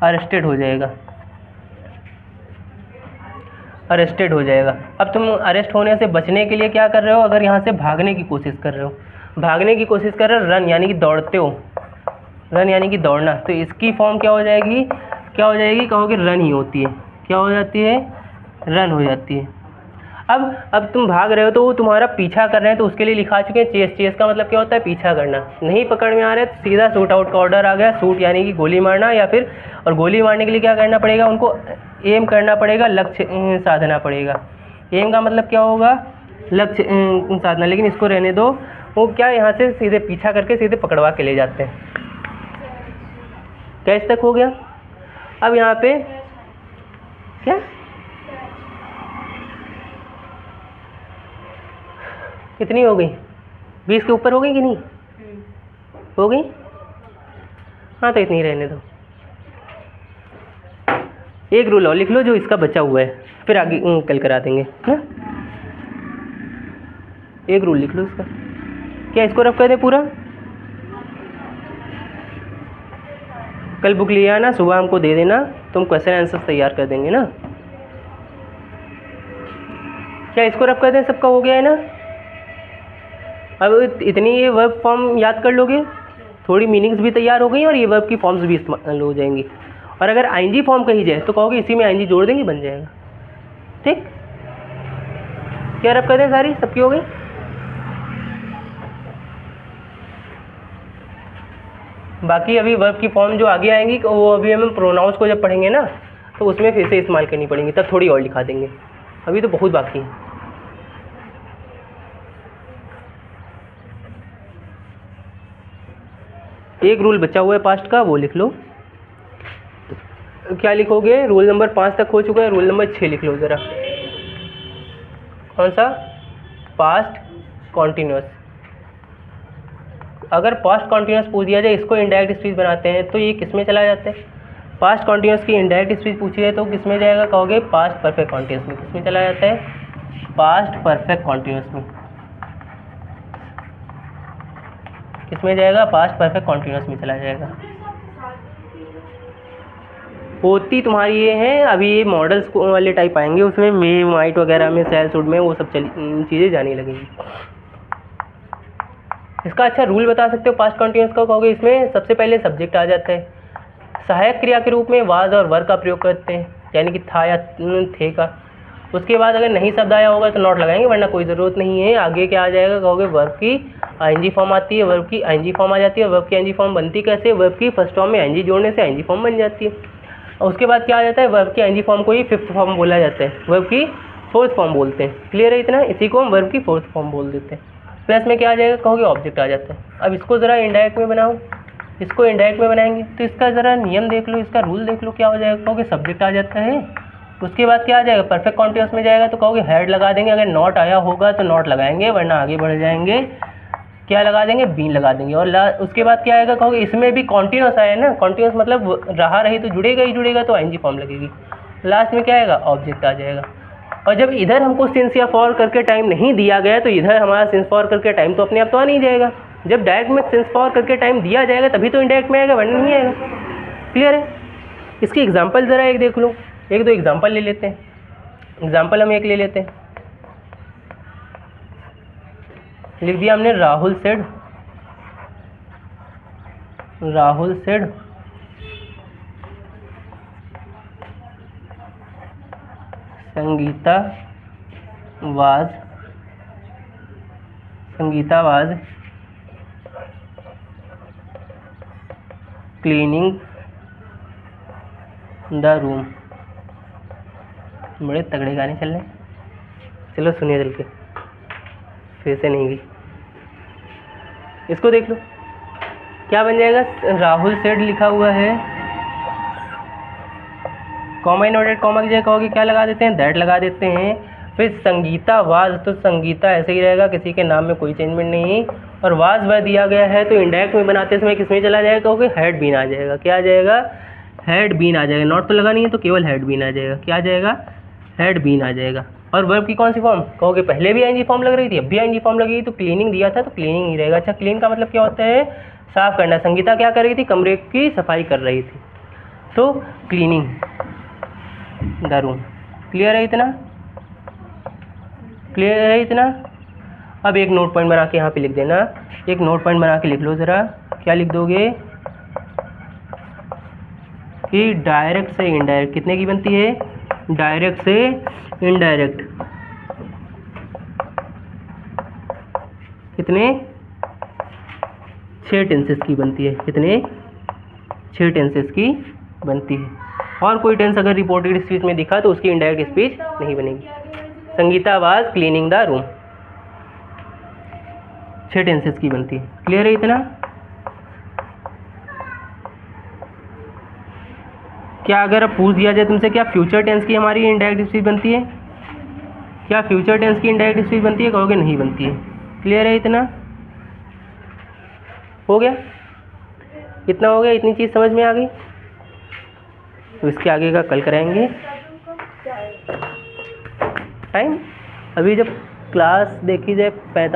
अरेस्टेड हो जाएगा। अरेस्टेड हो जाएगा। अब तुम अरेस्ट होने से बचने के लिए क्या कर रहे हो? अगर यहाँ से भागने की कोशिश कर रहे हो, भागने की कोशिश कर रहे हो, रन यानी कि दौड़ते हो, रन यानी कि दौड़ना, तो इसकी फॉर्म क्या हो जाएगी? क्या हो जाएगी? कहोगे रन ही होती है। क्या हो जाती है? रन हो जाती है। अब तुम भाग रहे हो तो वो तुम्हारा पीछा कर रहे हैं, तो उसके लिए लिखा चुके हैं चेस। चेस का मतलब क्या होता है? पीछा करना। नहीं पकड़ में आ रहे तो सीधा शूट आउट का ऑर्डर आ गया। शूट यानी कि गोली मारना, या फिर, और गोली मारने के लिए क्या करना पड़ेगा? उनको एम करना पड़ेगा, लक्ष्य साधना पड़ेगा। एम का मतलब क्या होगा? लक्ष्य साधना। लेकिन इसको रहने दो, वो क्या यहाँ से सीधे पीछा करके सीधे पकड़वा के ले जाते हैं। कैच तक हो गया? अब यहाँ पे क्या कितनी हो गई? 20 के ऊपर हो गई कि नहीं? हो गई? हाँ, तो इतनी रहने दो। एक रूल और लिख लो जो इसका बचा हुआ है, फिर आगे कल करा देंगे ना। एक रूल लिख लो इसका। क्या इसको रफ कर दे पूरा? कल बुक ले आना, सुबह हमको दे देना, तुम क्वेश्चन आंसर तैयार कर देंगे ना। क्या इसको रफ कर दें? सबका हो गया है ना? अब इतनी ये वर्ब फॉर्म याद कर लोगे, थोड़ी मीनिंग्स भी तैयार हो गई और ये वर्ब की फॉर्म्स भी इस्तेमाल हो जाएंगी। और अगर आईएनजी फॉर्म कही जाए तो कहोगे इसी में आईएनजी जोड़ देंगे, बन जाएगा। ठीक? क्या रफ कर दें? सारी सबकी हो गई? बाकी अभी वर्ब की फॉर्म जो आगे आएंगी वो अभी हम प्रोनाउंस को जब पढ़ेंगे ना, तो उसमें फिर से इस्तेमाल करनी पड़ेंगी, तब थोड़ी और लिखा देंगे, अभी तो बहुत बाकी है। एक रूल बचा हुआ है पास्ट का, वो लिख लो। क्या लिखोगे? रूल नंबर 5 तक हो चुका है, रूल नंबर 6 लिख लो ज़रा। कौन सा? Past continuous. अगर पास्ट कॉन्टीन्यूस पूछ दिया जाए, इसको इनडायरेक्ट स्पीच बनाते हैं, तो ये किस में चला जाता है? पास्ट कॉन्टीन्यूस की इनडायरेक्ट स्पीच पूछी है तो किस में जाएगा? कहोगे पास्ट परफेक्ट कॉन्टीन्यूस में। किस में चला जाता है? पास्ट परफेक्ट कॉन्टीन्यूस में। किस में जाएगा? पास्ट परफेक्ट कॉन्टीन्यूस में चला जाएगा। होती तुम्हारी ये है, अभी ये मॉडल्स वाले टाइप आएंगे, उसमें मे माइट वगैरह में, सेल सूट में, वो सब चीज़ें जाने लगेंगी। इसका अच्छा रूल बता सकते हो पास्ट कॉन्टीन्यूस का? कहोगे इसमें सबसे पहले सब्जेक्ट आ जाता है, सहायक क्रिया के रूप में वाज और वर का प्रयोग करते हैं, यानी कि था या थे का। उसके बाद अगर नहीं शब्द आया होगा तो नॉट लगाएंगे, वरना कोई ज़रूरत नहीं है। आगे क्या आ जाएगा? कहोगे वर्ब की आईएनजी फॉर्म आती है, वर्ब की आईएनजी फॉर्म आ जाती है। वर्ब की आईएनजी फॉर्म बनती कैसे? वर्ब की फर्स्ट फॉर्म में आईएनजी जोड़ने से आईएनजी फॉर्म बन जाती है। और उसके बाद क्या आ जाता है? वर्ब की आईएनजी फॉर्म को ही फिफ्थ फॉर्म बोला जाता है, वर्ब की फोर्थ फॉर्म बोलते हैं। क्लियर है इतना? इसी को हम वर्ब की फोर्थ फॉर्म बोल देते हैं। प्लस में क्या आ जाएगा? कहोगे ऑब्जेक्ट आ जाता है। अब इसको ज़रा इनडायरेक्ट में बनाओ, इसको इनडायरेक्ट में बनाएंगे तो इसका ज़रा नियम देख लो, इसका रूल देख लो, क्या हो जाएगा? कहोगे सब्जेक्ट आ जाता है। उसके बाद क्या आ जाएगा? परफेक्ट कॉन्टीन्यूस में जाएगा तो कहोगे हेड लगा देंगे, अगर नॉट आया होगा तो नॉट लगाएंगे, वरना आगे बढ़ जाएंगे, क्या लगा देंगे? बीन लगा देंगे। और उसके बाद क्या आएगा? कहोगे इसमें भी कॉन्टीन्यूस आया ना, कॉन्टीन्यूस मतलब रहा रही तो जुड़ेगा ही जुड़ेगा, तो आईएनजी फॉर्म लगेगी। लास्ट में क्या आएगा? ऑब्जेक्ट आ जाएगा। और जब इधर हमको सिंस या फॉर करके टाइम नहीं दिया गया, तो इधर हमारा सिंस फॉर करके टाइम तो अपने आप तो आ नहीं जाएगा। जब डायरेक्ट में सिंस फॉर करके टाइम दिया जाएगा तभी तो इनडायरेक्ट में आएगा, वरना नहीं आएगा। क्लियर है? इसकी एग्जांपल ज़रा एक देख लो, एक दो एग्जांपल ले लेते हैं। एग्जांपल हम एक ले लेते हैं। लिख दिया हमने, Rahul said, Rahul said Sangeeta was cleaning the room. बड़े तगड़े गाने चल रहे हैं, चलो सुनिए चल के, फिर से नहीं गई। इसको देख लो, क्या बन जाएगा? राहुल सेड लिखा हुआ है, कॉमा इनवर्टेड कॉमा की जगह कहोगे क्या लगा देते हैं? दैट लगा देते हैं। फिर संगीता वाज, तो संगीता ऐसे ही रहेगा, किसी के नाम में कोई चेंजमेंट नहीं। और वाज वह दिया गया है तो इंडायरेक्ट में बनाते समय किस में चला जाएगा? कहोगे हेड बीन आ जाएगा। क्या आ जाएगा? हेड बीन आ जाएगा। नॉट तो लगा नहीं है तो केवल हेड बीन आ जाएगा। क्या आ जाएगा? हेड बीन आ जाएगा। और वर्ब की कौन सी फॉर्म? कहोगे पहले भी आईएनजी फॉर्म लग रही थी, अब भी आईएनजी फॉर्म लगेगी, तो क्लीनिंग दिया था तो क्लीनिंग ही रहेगा। अच्छा, क्लीन का मतलब क्या होता है? साफ करना। संगीता क्या कर रही थी? कमरे की सफाई कर रही थी, तो क्लीनिंग द रूम। क्लियर है इतना? क्लियर है इतना? अब एक नोट पॉइंट बना के यहाँ पे लिख देना, एक नोट पॉइंट बना के लिख लो ज़रा। क्या लिख दोगे? कि डायरेक्ट से इनडायरेक्ट कितने की बनती है? डायरेक्ट से इनडायरेक्ट कितने? 6 टेंसेस की बनती है। कितने? 6 टेंसेस की बनती है। और कोई टेंस अगर रिपोर्टेड स्पीच में दिखा तो उसकी इनडायरेक्ट स्पीच नहीं बनेगी। Sangeeta was cleaning the room, 6 tenses की बनती है। क्लियर है इतना? क्या अगर अब पूछ दिया जाए तुमसे, क्या फ्यूचर टेंस की हमारी इनडायरेक्ट स्पीच बनती है? क्या फ्यूचर टेंस की इनडायरेक्ट स्पीच बनती है? कहोगे नहीं बनती है। क्लियर है इतना? हो गया? इतना हो गया? इतनी चीज़ समझ में आ गई? तो इसके आगे का कल कराएंगे। टाइम अभी जब क्लास देखी जाए 45